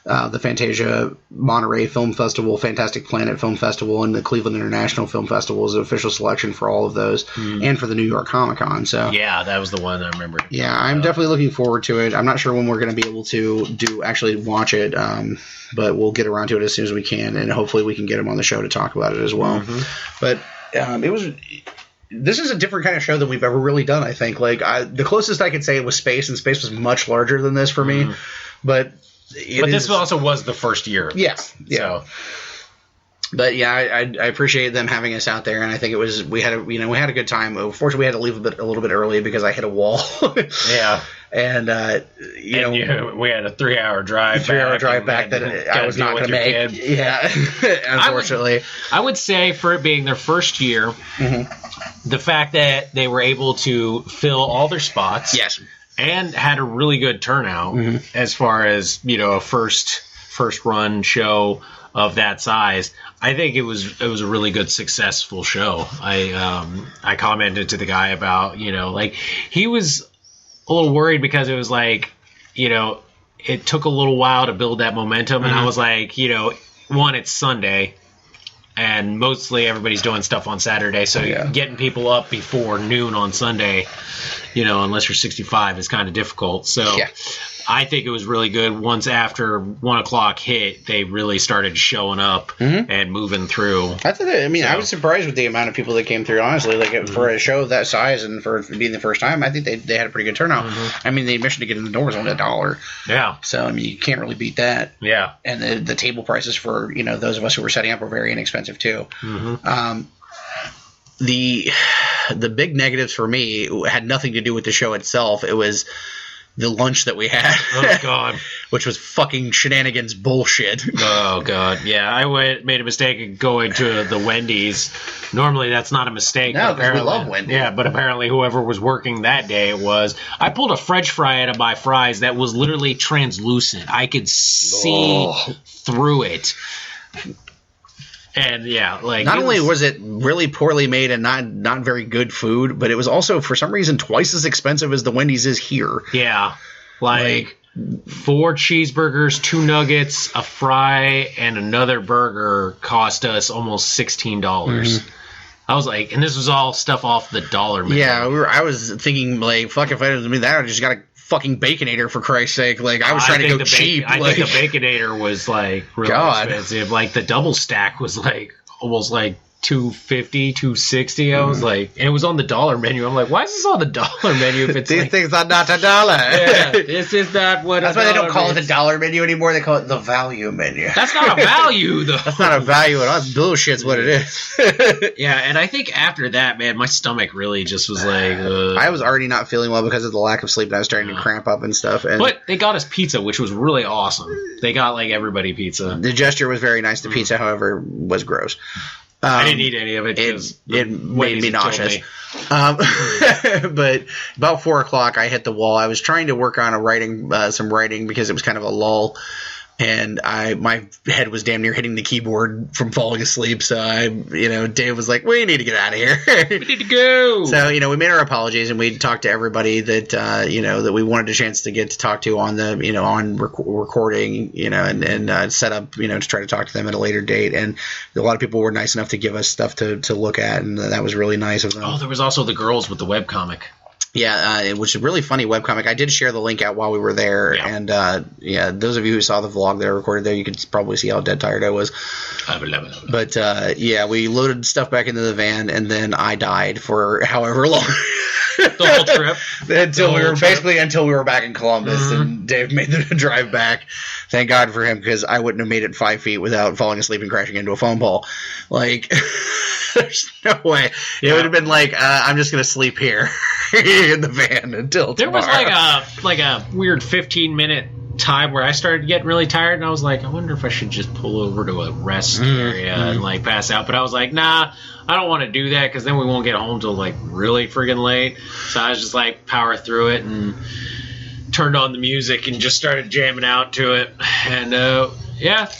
The Fantasia Monterey Film Festival, Fantastic Planet Film Festival, and the Cleveland International Film Festival is an official selection for all of those, and for the New York Comic Con. So that was the one I remember. Yeah, I'm definitely looking forward to it. I'm not sure when we're going to be able to actually watch it, but we'll get around to it as soon as we can, and hopefully we can get him on the show to talk about it as well. But this is a different kind of show than we've ever really done, I think. Like the closest I could say was Space, and Space was much larger than this for me, but. This also was the first year. Yes. Yeah. So. But yeah, I appreciate them having us out there, and I think we had a good time. Unfortunately, we had to leave a little bit early because I hit a wall. And we had a 3-hour drive. Back that I was not going to make. Yeah, unfortunately. I would say for it being their first year, the fact that they were able to fill all their spots. Yes. And had a really good turnout as far as, a first first run show of that size. I think it was a really good, successful show. I commented to the guy about, like, he was a little worried because it was like, it took a little while to build that momentum, and I was like, one, it's Sunday, and mostly everybody's doing stuff on Saturday, so getting people up before noon on Sunday, unless you're 65, is kind of difficult. So I think it was really good. Once after 1 o'clock hit, they really started showing up and moving through. I was surprised with the amount of people that came through, honestly. Like, for a show of that size and for being the first time, I think they had a pretty good turnout. The admission to get in the door was only $1. Yeah. So, you can't really beat that. Yeah. And the table prices for, those of us who were setting up were very inexpensive, too. The big negatives for me had nothing to do with the show itself. It was the lunch that we had. Oh, God. Which was fucking shenanigans bullshit. Oh, God. Yeah, I made a mistake of going to the Wendy's. Normally, that's not a mistake. No, because we love Wendy's. Yeah, but apparently whoever was working that day, it was. I pulled a French fry out of my fries that was literally translucent. I could see through it. And not only was it really poorly made and not very good food, but it was also for some reason twice as expensive as the Wendy's is here. Yeah, like 4 cheeseburgers, 2 nuggets, a fry, and another burger cost us almost $16. I was like, and this was all stuff off the dollar menu. Yeah, I was thinking, like, fuck, if I didn't mean that, I just got a fucking Baconator, for Christ's sake. Like, I was trying to go cheap. I think the Baconator was like really expensive. Like, the double stack was like almost like $2.50, $2.60. I was like, and it was on the dollar menu. I'm like, why is this on the dollar menu if it's these things are not $1? Yeah, this is not what. That's why they don't call it the dollar menu anymore. They call it the value menu. That's not a value, though. That's not a value at all. That's bullshit's what it is. Yeah, and I think after that, man, my stomach really just was like. I was already not feeling well because of the lack of sleep, and I was starting to cramp up and stuff. But they got us pizza, which was really awesome. They got like everybody pizza. The gesture was very nice. The pizza, however, was gross. I didn't eat any of it. It made me nauseous. But about 4 o'clock, I hit the wall. I was trying to work on some writing because it was kind of a lull. And my head was damn near hitting the keyboard from falling asleep. So Dave was like, "We need to get out of here. We need to go." So we made our apologies and we talked to everybody that that we wanted a chance to get to talk to on the on recording and set up to try to talk to them at a later date. And a lot of people were nice enough to give us stuff to look at, and that was really nice of them. Oh, there was also the girls with the webcomic. Yeah, it was a really funny webcomic. I did share the link out while we were there, and those of you who saw the vlog that I recorded there, you could probably see how dead tired I was. But we loaded stuff back into the van, and then I died for however long. The whole trip. Until we were back in Columbus, and Dave made the drive back. Thank God for him, because I wouldn't have made it 5 feet without falling asleep and crashing into a foam ball. Like, there's no way. It would have been like, I'm just going to sleep here in the van until tomorrow. There was like a weird 15-minute time where I started getting really tired, and I was like, I wonder if I should just pull over to a rest area and like pass out. But I was like, nah, I don't want to do that because then we won't get home till like really friggin' late. So I was just like power through it and turned on the music and just started jamming out to it. And the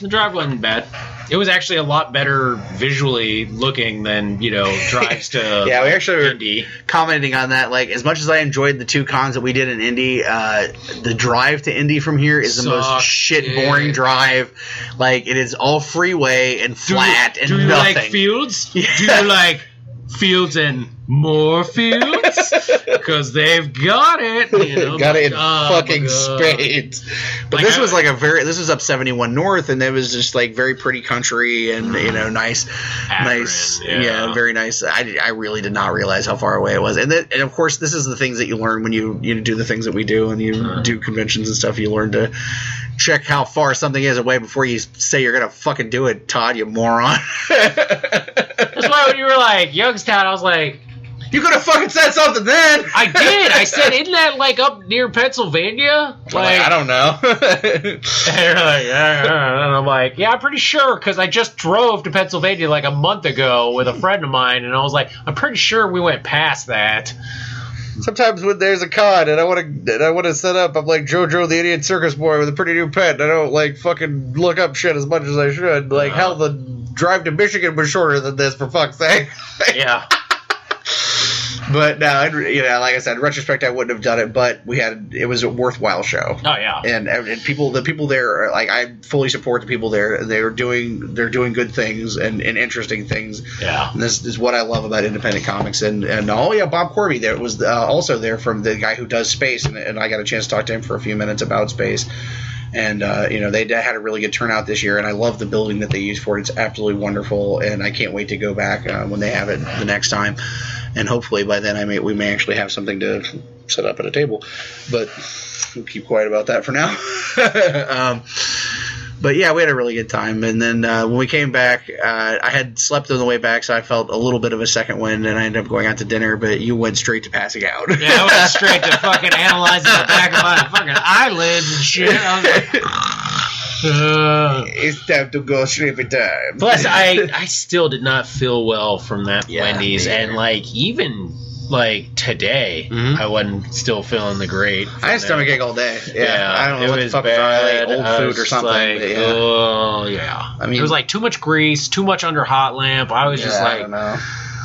drive wasn't bad. It was actually a lot better visually looking than, drives to we actually Indy. Were commenting on that. Like, as much as I enjoyed the 2 cons that we did in Indy, the drive to Indy from here is the most boring drive. Like, it is all freeway and flat and nothing. Do you like fields? Yeah. Do you like fields and more fields? Because they've got it. Got it in fucking spades. But like, this was up 71 North, and it was just like very pretty country and nice, very nice. I really did not realize how far away it was, and of course this is the things that you learn when you do the things that we do and you do conventions and stuff. You learn to check how far something is away before you say you're gonna fucking do it, Todd, you moron. That's why when you were like Youngstown, I was like, you could have fucking said something then. I did. I said, isn't that like up near Pennsylvania? Like, I don't know. And you're like, and I'm like, yeah, I'm pretty sure, because I just drove to Pennsylvania like a month ago with a friend of mine, and I was like, I'm pretty sure we went past that. Sometimes when there's a con and I want to set up, I'm like JoJo the Idiot Circus Boy with a pretty new pet. And I don't like fucking look up shit as much as I should. Like hell, the drive to Michigan was shorter than this, for fuck's sake. Yeah. But no, like I said, in retrospect, I wouldn't have done it. But it was a worthwhile show. Oh yeah, and the people there, like I fully support the people there. They're doing good things and interesting things. Yeah, and this is what I love about independent comics. And Bob Corby there was also there from the guy who does Space, and I got a chance to talk to him for a few minutes about Space. And, they had a really good turnout this year, and I love the building that they use for it. It's absolutely wonderful, and I can't wait to go back when they have it the next time. And hopefully by then we may actually have something to set up at a table. But we'll keep quiet about that for now. But yeah, we had a really good time. And then when we came back, I had slept on the way back, so I felt a little bit of a second wind, and I ended up going out to dinner. But you went straight to passing out. Yeah, I went straight to fucking analyzing the back of my fucking eyelids and shit. I was like, it's time to go sleepy time. Plus, I still did not feel well from that Wendy's, and even today, I wasn't still feeling the great. I had stomach ache all day. Yeah, I don't know what the fuck bad. Was old food or something. Oh yeah. I mean, it was like too much grease, too much under hot lamp. I was just like, I don't know.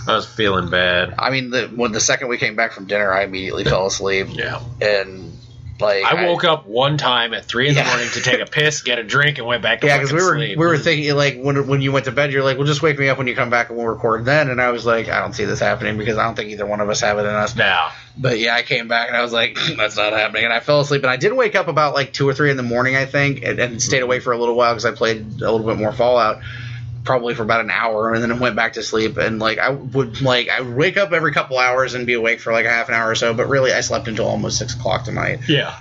I was feeling bad. I mean, when the second we came back from dinner, I immediately fell asleep. Yeah, and. I woke up one time at 3 a.m. to take a piss, get a drink, and went back to because we were thinking when you went to bed, you're like, well, just wake me up when you come back and we'll record then. And I was like, I don't see this happening because I don't think either one of us have it in us. No. But yeah, I came back and I was like, that's not happening. And I fell asleep. And I did wake up about 2 or 3 in the morning, I think, and stayed away for a little while because I played a little bit more Fallout. Probably for about an hour, and then I went back to sleep. And I would wake up every couple hours and be awake for a half an hour or so. But really, I slept until almost 6 o'clock tonight. Yeah.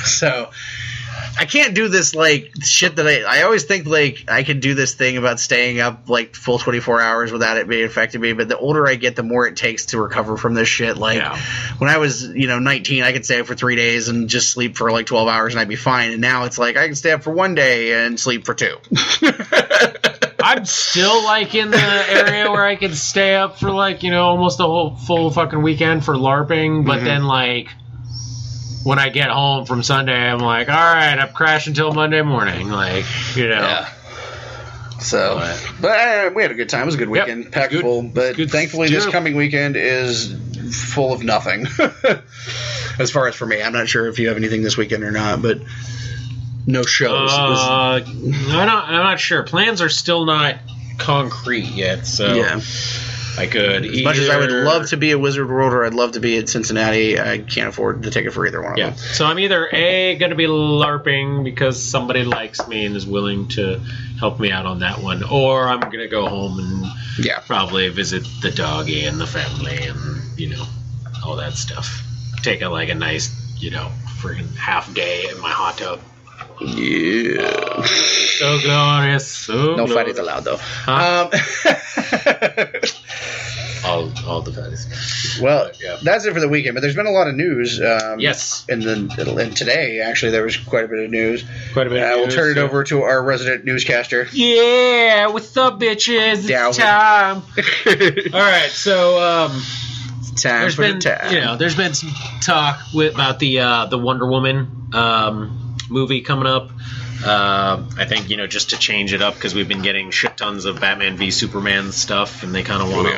So I can't do this shit that I always think I can do this thing about staying up full 24 hours without it being affecting me. But the older I get, the more it takes to recover from this shit. When I was 19, I could stay up for 3 days and just sleep for 12 hours and I'd be fine. And now it's I can stay up for 1 day and sleep for 2. I'm still in the area where I can stay up for almost a whole full fucking weekend for LARPing, but then when I get home from Sunday, I'm like, all right, I've crashed until Monday morning, Yeah. So, but we had a good time. It was a good weekend, packed full. But thankfully, this coming weekend is full of nothing. As far as for me, I'm not sure if you have anything this weekend or not, but. No shows. I'm not sure. Plans are still not concrete yet, so I could. As much as I would love to be at Wizard World or I'd love to be at Cincinnati, I can't afford the ticket for either one of them. So I'm either going to be LARPing because somebody likes me and is willing to help me out on that one, or I'm going to go home and probably visit the doggy and the family and all that stuff. Take a nice freaking half day in my hot tub. Yeah. So glorious. So no fatties allowed, though. Huh? All the fatties. Well, that's it for the weekend. But there's been a lot of news. Yes. And today, actually, there was quite a bit of news. We'll turn it over to our resident newscaster. Yeah, what's up, bitches? It's time. All right, so there's been some talk about the Wonder Woman movie coming up. I think just to change it up because we've been getting shit tons of Batman v Superman stuff, and they kind of want to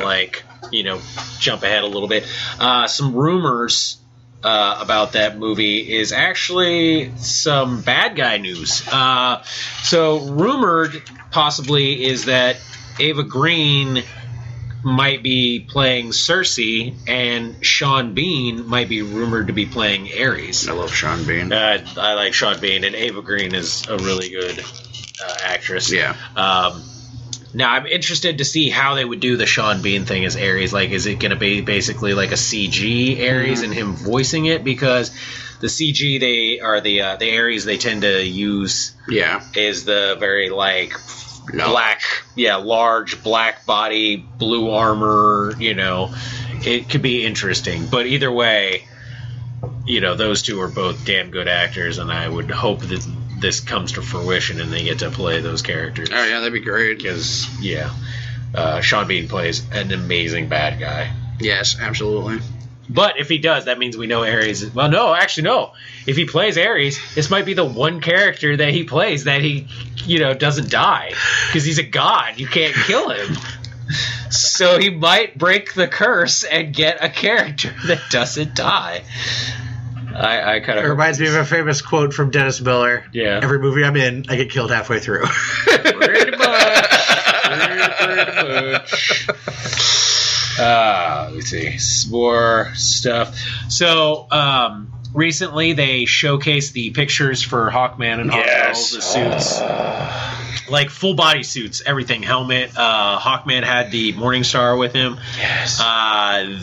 jump ahead a little bit. Some rumors about that movie is actually some bad guy news. So rumored possibly is that Ava Green might be playing Cersei, and Sean Bean might be rumored to be playing Ares. I love Sean Bean. I like Sean Bean, and Ava Green is a really good actress. Yeah. Now, I'm interested to see how they would do the Sean Bean thing as Ares. Is it going to be basically a CG Ares and him voicing it? Because the CG the Ares they tend to use is the very black, large black body, blue armor, it could be interesting. But either way, those two are both damn good actors, and I would hope that this comes to fruition and they get to play those characters. Oh, yeah, that'd be great. Because, Sean Bean plays an amazing bad guy. Yes, absolutely. But if he does, that means we know Ares. Well, no, actually, no. If he plays Ares, this might be the one character that he plays that he, doesn't die. Because he's a god. You can't kill him. So he might break the curse and get a character that doesn't die. I kind of... It reminds me of a famous quote from Dennis Miller. Yeah. Every movie I'm in, I get killed halfway through. Pretty much. Pretty much. Let me see. Some more stuff. So, recently they showcased the pictures for Hawkman and Hawkgirl, the suits. Like full body suits, everything. Helmet. Hawkman had the Morningstar with him. Yes.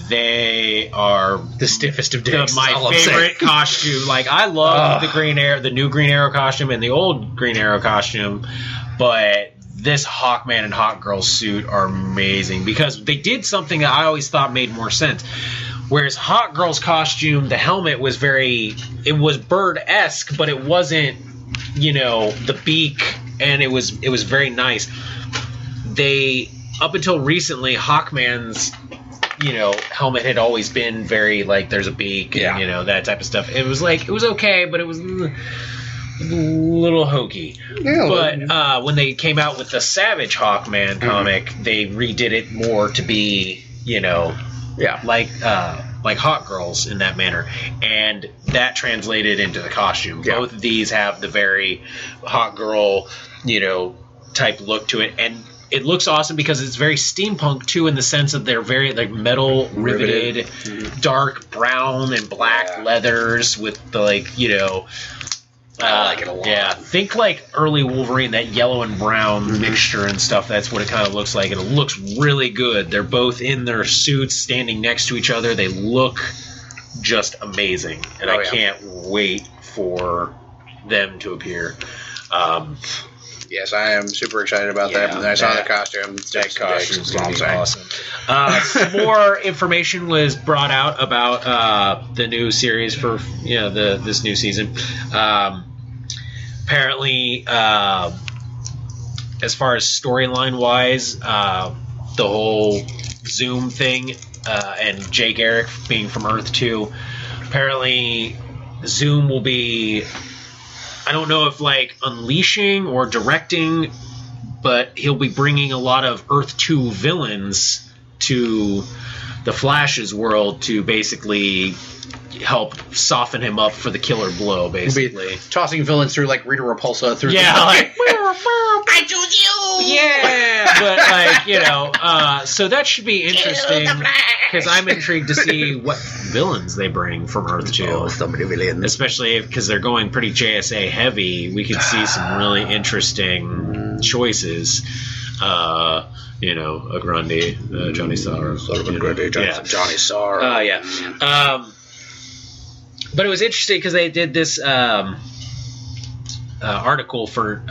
They are the stiffest of dicks. My favorite costume. Like, I love the new Green Arrow costume and the old Green Arrow costume, but this Hawkman and Hawkgirl suit are amazing because they did something that I always thought made more sense. Whereas Hawkgirl's costume, the helmet was it was bird-esque, but it wasn't, the beak, and it was very nice. Up until recently, Hawkman's, helmet had always been very, like, there's a beak, and, that type of stuff. It was okay, but it was a little hokey. Yeah, but when they came out with the Savage Hawkman comic, they redid it more to be, like Hawkgirls in that manner, and that translated into the costume. Yeah. Both of these have the very Hawkgirl, type look to it, and it looks awesome because it's very steampunk too, in the sense of they're very like metal riveted, dark brown and black leathers with the I like it a lot. Yeah, think like early Wolverine, that yellow and brown mixture and stuff. That's what it kind of looks like, and it looks really good. They're both in their suits, standing next to each other. They look just amazing, and I can't wait for them to appear. Yes, I am super excited about that. When I saw the costume. That costume is awesome. Some more information was brought out about the new series for this new season. Apparently, as far as storyline wise, the whole Zoom thing and Jay Garrick being from Earth 2, apparently Zoom will be, I don't know if like unleashing or directing, but he'll be bringing a lot of Earth 2 villains to the Flash's world to basically help soften him up for the killer blow, basically. We'll be tossing villains through like Rita Repulsa through I choose you! Yeah! But so that should be interesting, because I'm intrigued to see what villains they bring from Earth 2. Oh, so many villains. Especially because they're going pretty JSA heavy. We could see some really interesting choices. A Grande, Johnny Star. Johnny Star. But it was interesting because they did this article for,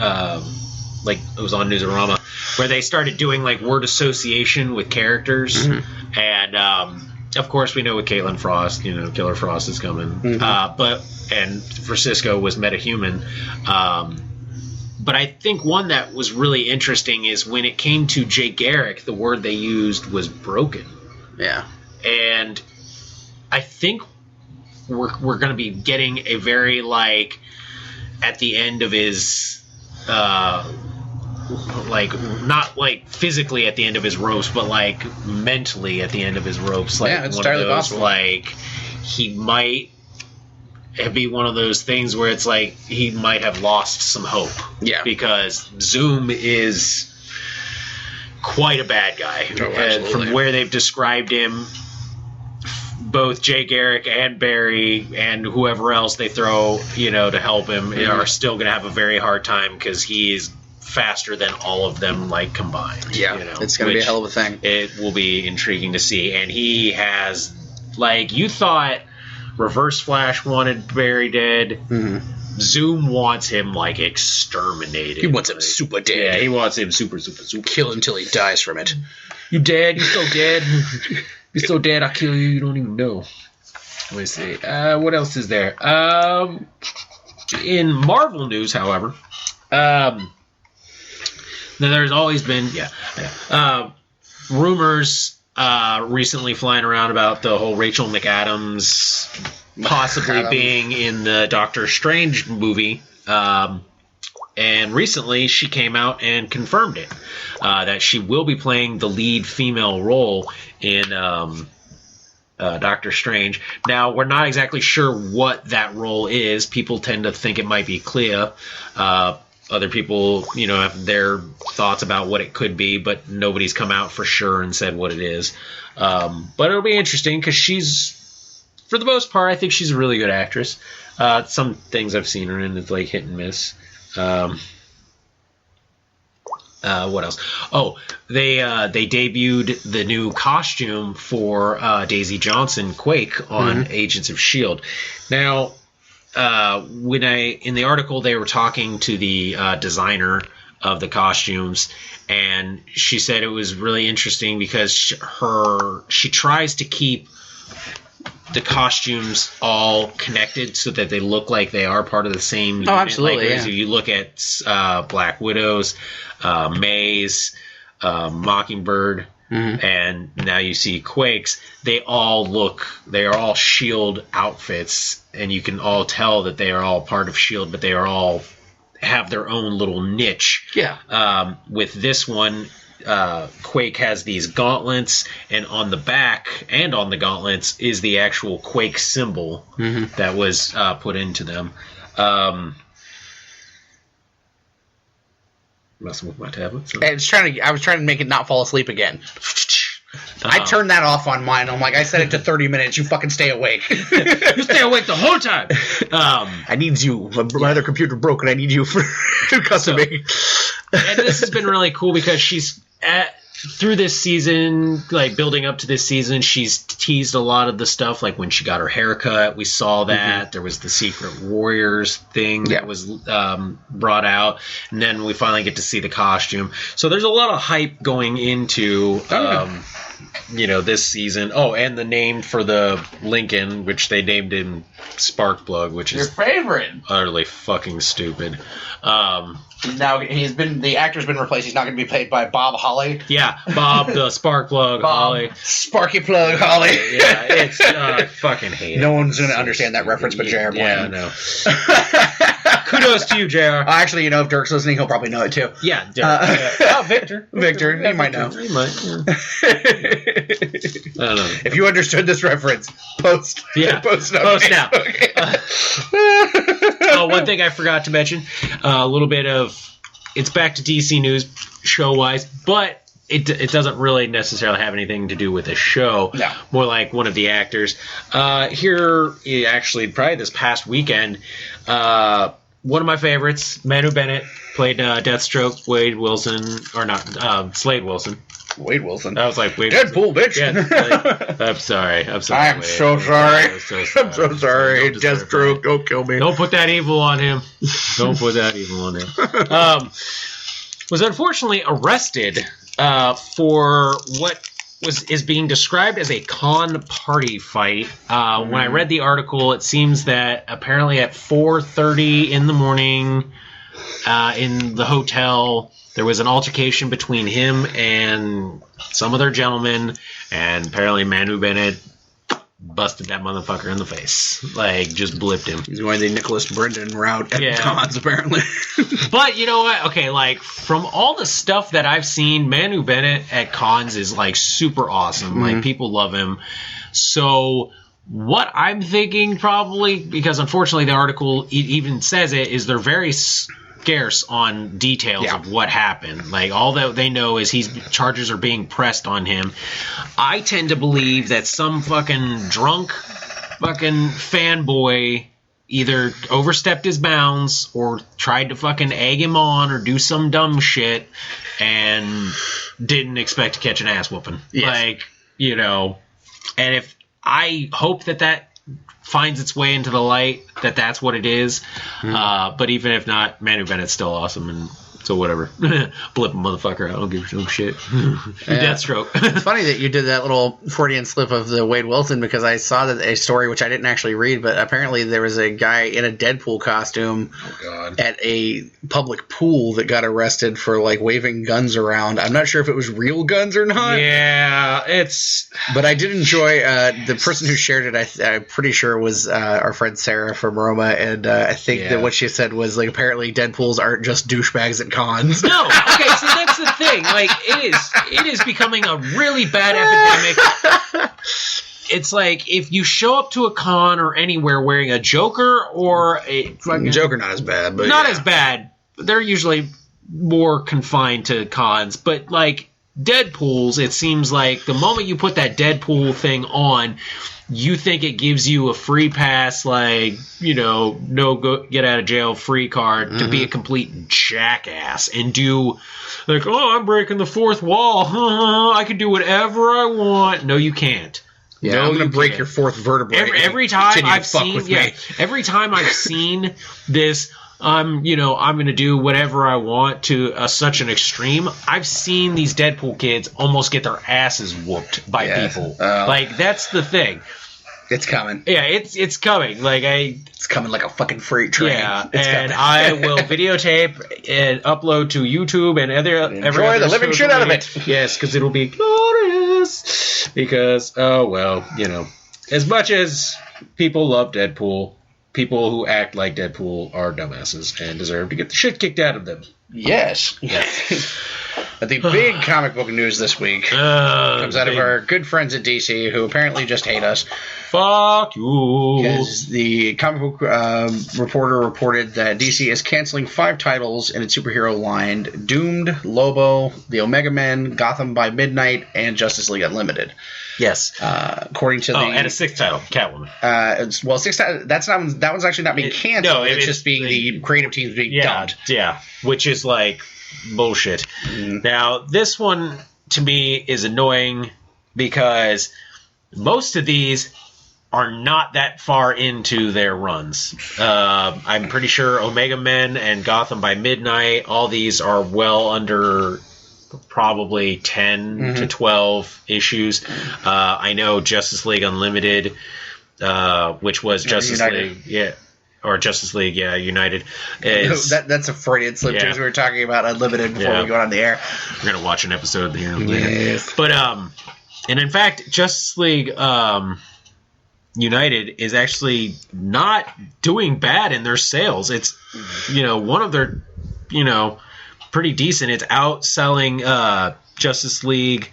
it was on Newsarama, where they started doing like word association with characters. And, of course, we know with Caitlin Frost, Killer Frost is coming. And for Cisco was metahuman. But I think one that was really interesting is when it came to Jay Garrick, the word they used was broken. Yeah. And I think we're going to be getting a very, at the end of his, not physically at the end of his ropes, but mentally at the end of his ropes. It's entirely possible. He might be one of those things where it's he might have lost some hope. Yeah. Because Zoom is quite a bad guy. And from where they've described him, both Jay Garrick and Barry and whoever else they throw, to help him are still going to have a very hard time because he's faster than all of them combined. Yeah, it's going to be a hell of a thing. It will be intriguing to see. And he has, you thought Reverse Flash wanted Barry dead. Zoom wants him exterminated. He wants him super dead. Yeah, he wants him super. Kill until he dies from it. You dead? You so dead? You're so dead, I'll kill you. You don't even know. Let me see. What else is there? In Marvel news, however, there's always been rumors recently flying around about the whole Rachel McAdams possibly being in the Doctor Strange movie. And recently she came out and confirmed it, that she will be playing the lead female role in Doctor Strange. Now, we're not exactly sure what that role is. People tend to think it might be Clea. Other people, have their thoughts about what it could be, but nobody's come out for sure and said what it is. But it'll be interesting because she's, for the most part, I think she's a really good actress. Some things I've seen her in is like hit and miss. What else? Oh, they debuted the new costume for Daisy Johnson, Quake, on Agents of S.H.I.E.L.D. Now, in the article, they were talking to the designer of the costumes, and she said it was really interesting because she tries to keep the costumes all connected so that they look like they are part of the same unit. Oh, absolutely. If you look at Black Widows, May's, Mockingbird, and now you see Quake's, they are all S.H.I.E.L.D. outfits, and you can all tell that they are all part of S.H.I.E.L.D., but they are all have their own little niche. Yeah. With this one, Quake has these gauntlets, and on the back and on the gauntlets is the actual Quake symbol that was put into them. Messing with my tablet. So. I was trying to make it not fall asleep again. I turned that off on mine. I'm like, I set it to 30 minutes. You fucking stay awake. You stay awake the whole time. I need you. My other computer broke, and I need you for customing. And this has been really cool because she's through this season, like building up to this season, she's teased a lot of the stuff. Like when she got her haircut, we saw that. There was the Secret Warriors thing that was brought out, and then we finally get to see the costume. So there's a lot of hype going into this season. Oh, and the name for the Lincoln, which they named him Sparkplug, which is your favorite. Utterly fucking stupid. Now the actor's been replaced. He's not going to be played by Bob Holly. Yeah, Bob the Sparkplug Holly. Sparky Plug Holly. Yeah, it's I fucking hate it. No one's going to understand that reference but J.R. Yeah, no. Kudos to you, J.R. Actually, if Dirk's listening, he'll probably know it too. Yeah, Victor. Victor, he might know. He might. Yeah. I don't know. If you understood this reference, post. Yeah, post now. One thing I forgot to mention, a little bit of it's back to DC News show-wise, but it doesn't really necessarily have anything to do with the show. No. More like one of the actors. Here, actually, probably this past weekend, one of my favorites, Manu Bennett, played Deathstroke, Slade Wilson. Wade Wilson. I was like, Wade Deadpool, bitch. Yeah, I'm sorry. I'm so sorry. I'm so sorry. Deathstroke, don't kill me. Don't put that evil on him. Don't put that evil on him. Was unfortunately arrested for what is being described as a con party fight. When I read the article, it seems that apparently at 4:30 in the morning in the hotel, there was an altercation between him and some other gentleman, and apparently Manu Bennett busted that motherfucker in the face. Like, just blipped him. He's going the Nicholas Brendan route at cons, apparently. But you know what? Okay, like, from all the stuff that I've seen, Manu Bennett at cons is, like, super awesome. Like, people love him. So what I'm thinking probably, because unfortunately the article even says it, is they're very scarce on details of what happened. Like, all that they know is charges are being pressed on him. I tend to believe that some fucking drunk fucking fanboy either overstepped his bounds or tried to fucking egg him on or do some dumb shit and didn't expect to catch an ass whooping. Yes. Like, and if I hope that finds its way into the light, that's what it is. But even if not, Manu Bennett's still awesome, and So whatever. Blip a motherfucker. I don't give no shit. Deathstroke. It's funny that you did that little Freudian slip of the Wade Wilson, because I saw that a story, which I didn't actually read, but apparently there was a guy in a Deadpool costume at a public pool that got arrested for like waving guns around. I'm not sure if it was real guns or not. Yeah, it's... But I did enjoy the person who shared it. I'm pretty sure was our friend Sarah from Roma, and I think that what she said was like apparently Deadpools aren't just douchebags at cons. No, okay, so that's the thing. Like, it is becoming a really bad epidemic. It's like if you show up to a con or anywhere wearing a Joker or a fucking Joker, not as bad, but not as bad. They're usually more confined to cons, but like Deadpools, it seems like the moment you put that Deadpool thing on, you think it gives you a free pass, like, you know, no go get out of jail free card to be a complete jackass and do like, oh, I'm breaking the fourth wall. I can do whatever I want. No, you can't. Yeah, no, I'm gonna break your fourth vertebrae. Every time I've seen, every time I've seen this, I'm going to do whatever I want to such an extreme. I've seen these Deadpool kids almost get their asses whooped by people. Like, that's the thing. It's coming. Yeah, it's coming. Like it's coming like a fucking freight train. Yeah, and I will videotape and upload to YouTube and enjoy the living shit out of it. Yes, because it'll be glorious. Because as much as people love Deadpool, people who act like Deadpool are dumbasses and deserve to get the shit kicked out of them. Yes. But the big comic book news this week comes out of our good friends at DC, who apparently just hate us. Fuck you. Because the comic book reporter reported that DC is canceling 5 titles in its superhero line: Doomed, Lobo, The Omega Men, Gotham by Midnight, and Justice League Unlimited. Yes. According to and a 6th title, Catwoman. 6th. That one's actually not being canceled. No, it's just being the creative teams being dumped. Yeah, which is like bullshit. Now, this one to me is annoying because most of these are not that far into their runs. I'm pretty sure Omega Men and Gotham by Midnight, all these are well under probably 10 to 12 issues. I know Justice League Unlimited, which was Justice League, or Justice League, United. That's a Freudian slip too. We were talking about Unlimited before we go on the air. We're gonna watch an episode here later. But and in fact, Justice League United is actually not doing bad in their sales. It's one of their pretty decent. It's outselling Justice League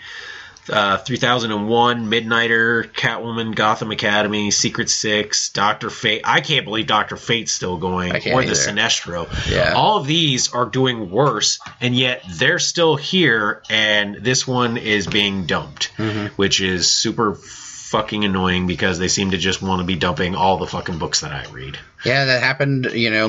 3001, Midnighter, Catwoman, Gotham Academy, Secret Six, Dr. Fate. I can't believe Dr. Fate's still going, or the Sinestro. Yeah. All of these are doing worse, and yet they're still here, and this one is being dumped, which is super fucking annoying because they seem to just want to be dumping all the fucking books that I read. Yeah, that happened,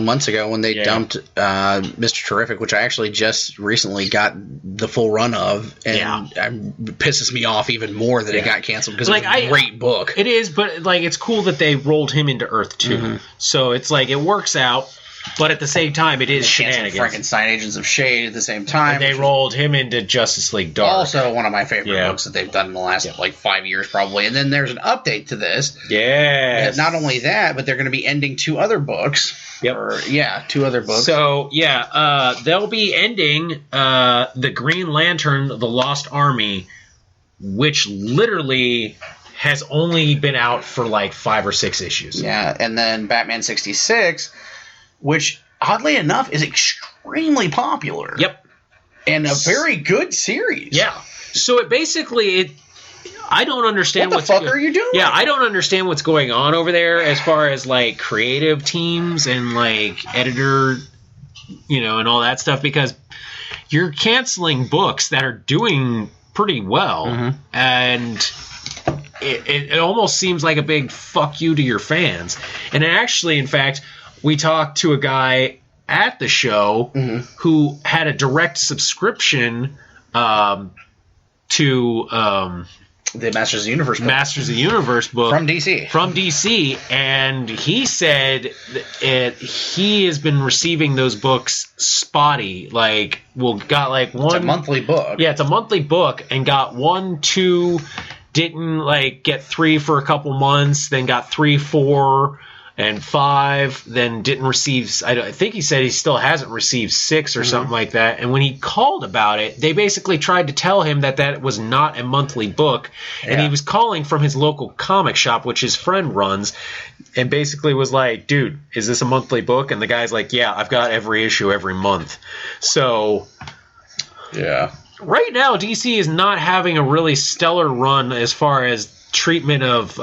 months ago when they dumped Mr. Terrific, which I actually just recently got the full run of, and it pisses me off even more that it got canceled because it's a great book. It is, but it's cool that they rolled him into Earth too. So it's like it works out. But at the same time, it is shenanigans. Frankenstein Agents of S.H.I.E.L.D. at the same time. And they rolled him into Justice League Dark. Also one of my favorite books that they've done in the last 5 years probably. And then there's an update to this. Yes. Not only that, but they're going to be ending 2 other books. Yep. 2 other books. So, they'll be ending the Green Lantern, The Lost Army, which literally has only been out for 5 or 6 issues. Yeah, and then Batman 66... which, oddly enough, is extremely popular. Yep. And a very good series. Yeah. So it basically, I don't understand what the fuck are you doing? Yeah, I don't understand what's going on over there as far as creative teams and editor, and all that stuff, because you're canceling books that are doing pretty well, and it almost seems like a big fuck you to your fans. And it actually, in fact, we talked to a guy at the show who had a direct subscription to The Masters of the Universe book. Masters of the Universe book. From DC. From DC, and he said he has been receiving those books spotty. Like, got like one... It's a monthly book. Yeah, it's a monthly book, and got 1, 2, didn't like get 3 for a couple months, then got 3, 4... and 5, then didn't receive... I think he said he still hasn't received 6 or something like that. And when he called about it, they basically tried to tell him that was not a monthly book. Yeah. And he was calling from his local comic shop, which his friend runs, and basically was like, dude, is this a monthly book? And the guy's like, yeah, I've got every issue every month. So... yeah. Right now, DC is not having a really stellar run as far as treatment of...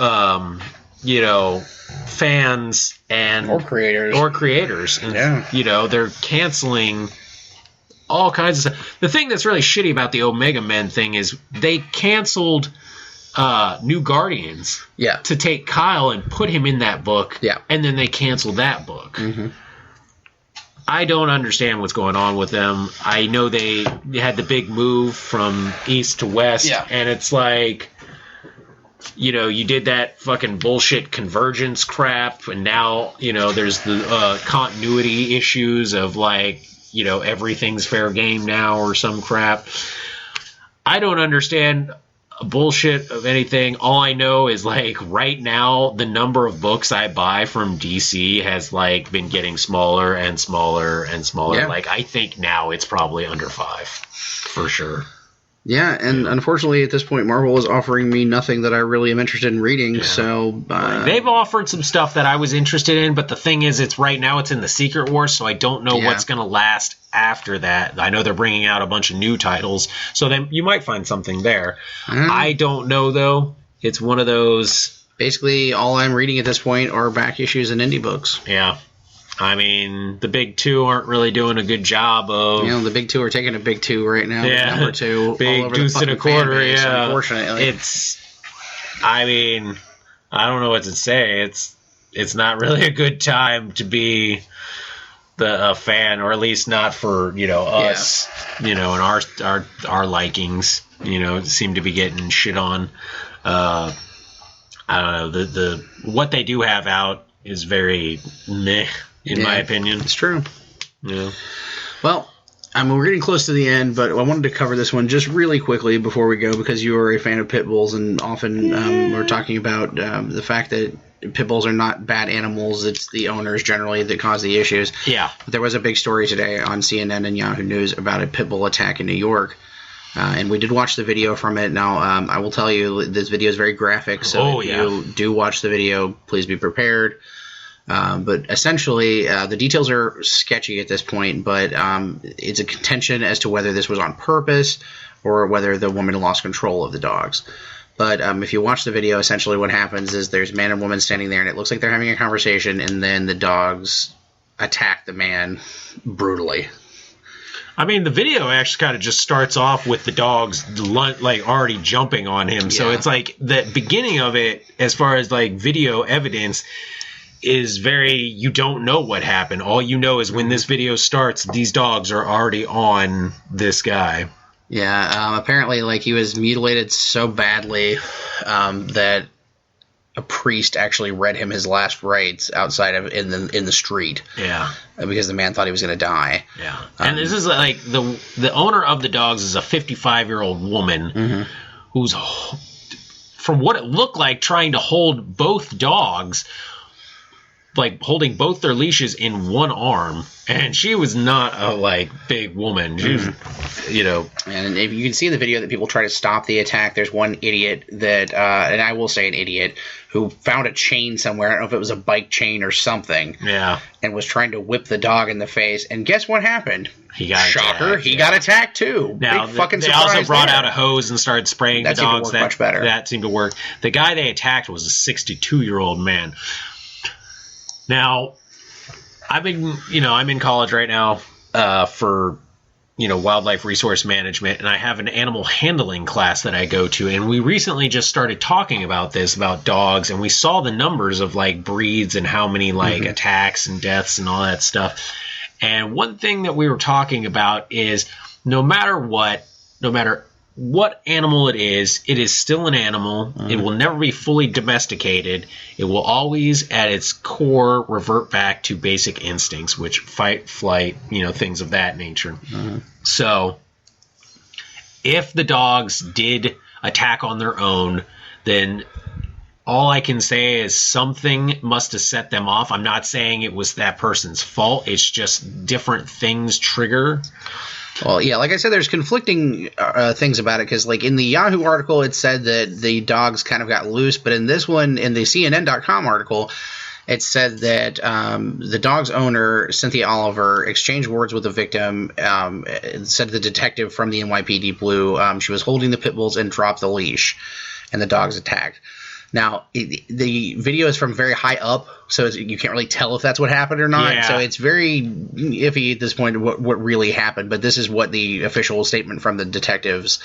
fans and or creators and they're canceling all kinds of stuff. The thing that's really shitty about the Omega Men thing is they canceled New Guardians to take Kyle and put him in that book, and then they canceled that book. I don't understand what's going on with them. I know they had the big move from east to west, and it's like, you did that fucking bullshit convergence crap, and now, there's the continuity issues of, like, everything's fair game now or some crap. I don't understand bullshit of anything. All I know is, like, right now, the number of books I buy from DC has, like, been getting smaller and smaller and smaller. Like, I think now it's probably under 5, for sure. Yeah, and unfortunately at this point Marvel is offering me nothing that I really am interested in reading, so... They've offered some stuff that I was interested in, but the thing is, it's right now it's in the Secret Wars, so I don't know what's going to last after that. I know they're bringing out a bunch of new titles, so then you might find something there. I don't know, though. It's one of those... Basically, all I'm reading at this point are back issues and indie books. Yeah. I mean, the big two aren't really doing a good job of... the big two are taking a big two right now. Yeah, number 2. big all over deuce the and a quarter, base, yeah. Unfortunately. I mean, I don't know what to say. It's not really a good time to be a fan, or at least not for, us, and our likings, seem to be getting shit on. I don't know. The what they do have out is very meh. In my opinion. It's true. Yeah. Well, we're getting close to the end, but I wanted to cover this one just really quickly before we go, because you are a fan of pit bulls, and often we're talking about the fact that pit bulls are not bad animals. It's the owners generally that cause the issues. Yeah. But there was a big story today on CNN and Yahoo News about a pit bull attack in New York. And we did watch the video from it. Now, I will tell you, this video is very graphic, so if you do watch the video, please be prepared. But essentially, the details are sketchy at this point, but it's a contention as to whether this was on purpose or whether the woman lost control of the dogs. But if you watch the video, essentially what happens is there's a man and woman standing there, and it looks like they're having a conversation, and then the dogs attack the man brutally. I mean, the video actually kind of just starts off with the dogs like already jumping on him. Yeah. So it's like the beginning of it, as far as like video evidence, is very, you don't know what happened. All you know is when this video starts, these dogs are already on this guy. Yeah, apparently, like, he was mutilated so badly that a priest actually read him his last rites outside of in the street. Yeah, because the man thought he was going to die. Yeah, and this is like the owner of the dogs is a 55-year-old woman who's, from what it looked like, trying to hold both dogs, like holding both their leashes in one arm, and she was not a big woman. She was, And if you can see in the video that people try to stop the attack, there's one idiot that, and I will say an idiot, who found a chain somewhere. I don't know if it was a bike chain or something. Yeah. And was trying to whip the dog in the face. And guess what happened? He got Shocker, attacked. He got attacked too. Now, Big fucking they surprise also brought there. out a hose and started spraying the dogs. That seemed to work much better. That seemed to work. The guy they attacked was a 62-year-old man. Now, I'm in college right now for wildlife resource management, and I have an animal handling class that I go to, and we recently just started talking about dogs, and we saw the numbers of breeds and how many attacks and deaths and all that stuff. And one thing that we were talking about is no matter what animal it is still an animal. It will never be fully domesticated. It will always, at its core, revert back to basic instincts, which fight, flight, things of that nature. So if the dogs did attack on their own, then all I can say is something must have set them off. I'm not saying it was that person's fault. It's just different things trigger. Well, yeah, like I said, there's conflicting things about it because, like, in the Yahoo article, it said that the dogs kind of got loose, but in this one, in the CNN.com article, it said that the dog's owner, Cynthia Oliver, exchanged words with the victim. It said the detective from the NYPD Blue, she was holding the pit bulls and dropped the leash, and the dogs attacked. Now, the video is from very high up, so you can't really tell if that's what happened or not. Yeah. So it's very iffy at this point what really happened. But this is what the official statement from the detectives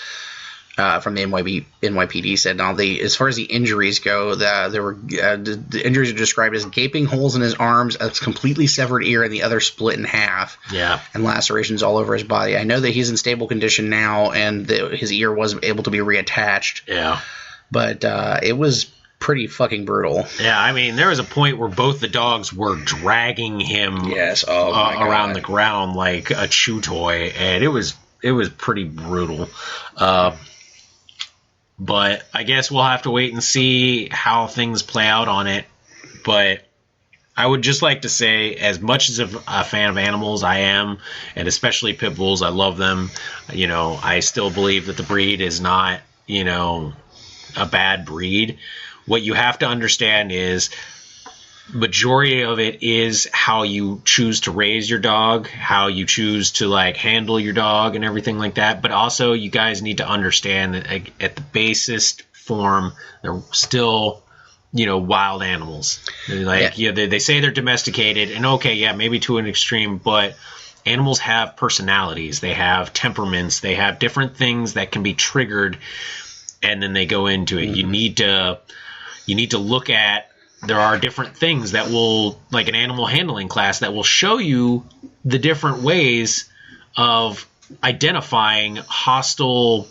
from the NYPD said. Now, as far as the injuries go, the injuries are described as gaping holes in his arms, a completely severed ear, and the other split in half. Yeah. And lacerations all over his body. I know that he's in stable condition now, and his ear was able to be reattached. Yeah. But it was pretty fucking brutal. Yeah, I mean, there was a point where both the dogs were dragging him around the ground like a chew toy, and it was pretty brutal. But I guess we'll have to wait and see how things play out on it. But I would just like to say, as much as a fan of animals I am, and especially pit bulls, I love them. I still believe that the breed is not, a bad breed. What you have to understand is majority of it is how you choose to raise your dog, how you choose to handle your dog and everything like that. But also you guys need to understand that at the basest form, they're still, wild animals. They say they're domesticated, and okay, yeah, maybe to an extreme, but animals have personalities, they have temperaments, they have different things that can be triggered. And then they go into it. Mm-hmm. You need to look at, there are different things that will, like an animal handling class, that will show you the different ways of identifying hostile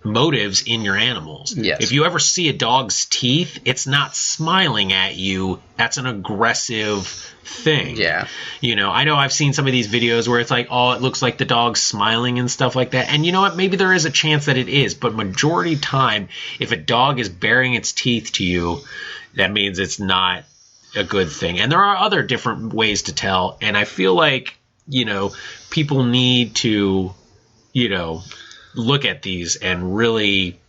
motives in your animals. Yes. If you ever see a dog's teeth, it's not smiling at you. That's an aggressive thing. Yeah. I know I've seen some of these videos where it's like, oh, it looks like the dog's smiling and stuff like that. And you know what? Maybe there is a chance that it is. But majority time, if a dog is baring its teeth to you, that means it's not a good thing. And there are other different ways to tell. And I feel like, people need to, look at these and really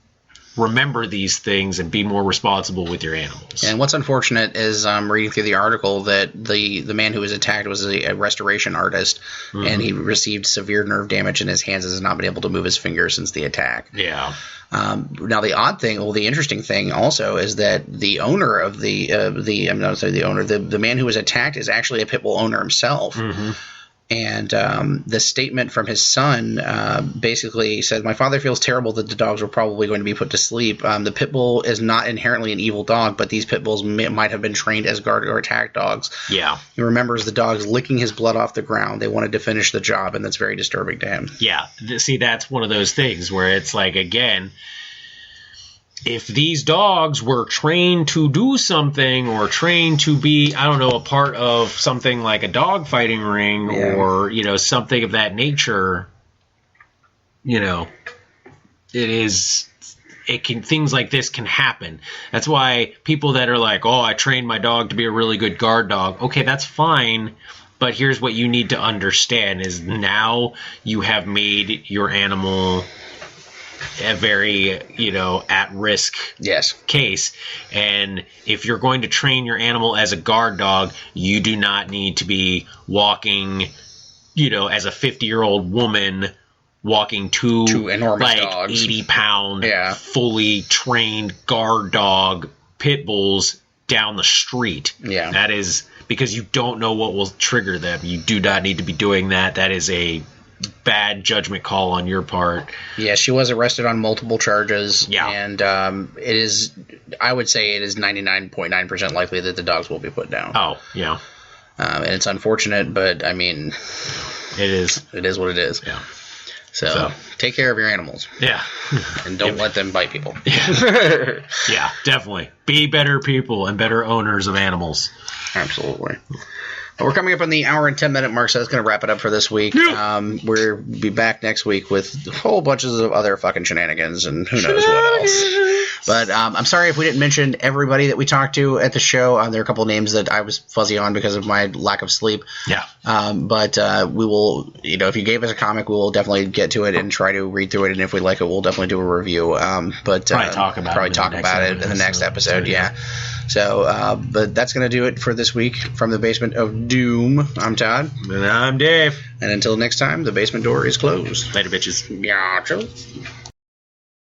remember these things and be more responsible with your animals. And what's unfortunate is reading through the article that the man who was attacked was a restoration artist, mm-hmm. and he received severe nerve damage in his hands and has not been able to move his fingers since the attack. Yeah. Now the interesting thing also is that the owner of the man who was attacked is actually a pit bull owner himself. Mm-hmm. And the statement from his son basically said, "My father feels terrible that the dogs were probably going to be put to sleep. The pit bull is not inherently an evil dog, but these pit bulls might have been trained as guard or attack dogs." Yeah. He remembers the dogs licking his blood off the ground. They wanted to finish the job, and that's very disturbing to him. Yeah. See, that's one of those things where it's like, again, if these dogs were trained to do something or trained to be, I don't know, a part of something like a dog fighting ring or, something of that nature, things like this can happen. That's why people that are like, oh, I trained my dog to be a really good guard dog. Okay, that's fine. But here's what you need to understand is now you have made your animal a very, at-risk case. And if you're going to train your animal as a guard dog, you do not need to be walking, as a 50-year-old woman walking two enormous dogs. 80-pound, fully trained guard dog pit bulls down the street. Yeah. That is because you don't know what will trigger them. You do not need to be doing that. That is a bad judgment call on your part. Yeah, she was arrested on multiple charges. Yeah. And I would say it is 99.9% likely that the dogs will be put down. Oh, yeah. And it's unfortunate, but I mean, it is. It is what it is. Yeah. So take care of your animals. Yeah. And don't let them bite people. Yeah. Yeah, definitely. Be better people and better owners of animals. Absolutely. We're coming up on the hour and 10-minute mark, so that's going to wrap it up for this week. We'll be back next week with whole bunches of other fucking shenanigans and who knows what else. But I'm sorry if we didn't mention everybody that we talked to at the show. There are a couple of names that I was fuzzy on because of my lack of sleep. Yeah. But we will, if you gave us a comic, we will definitely get to it and try to read through it. And if we like it, we'll definitely do a review. But probably talk about it in the next episode. Yeah. So, but that's going to do it for this week from the Basement of Doom. I'm Todd. And I'm Dave. And until next time, the basement door is closed. Later, bitches. Yeah, true.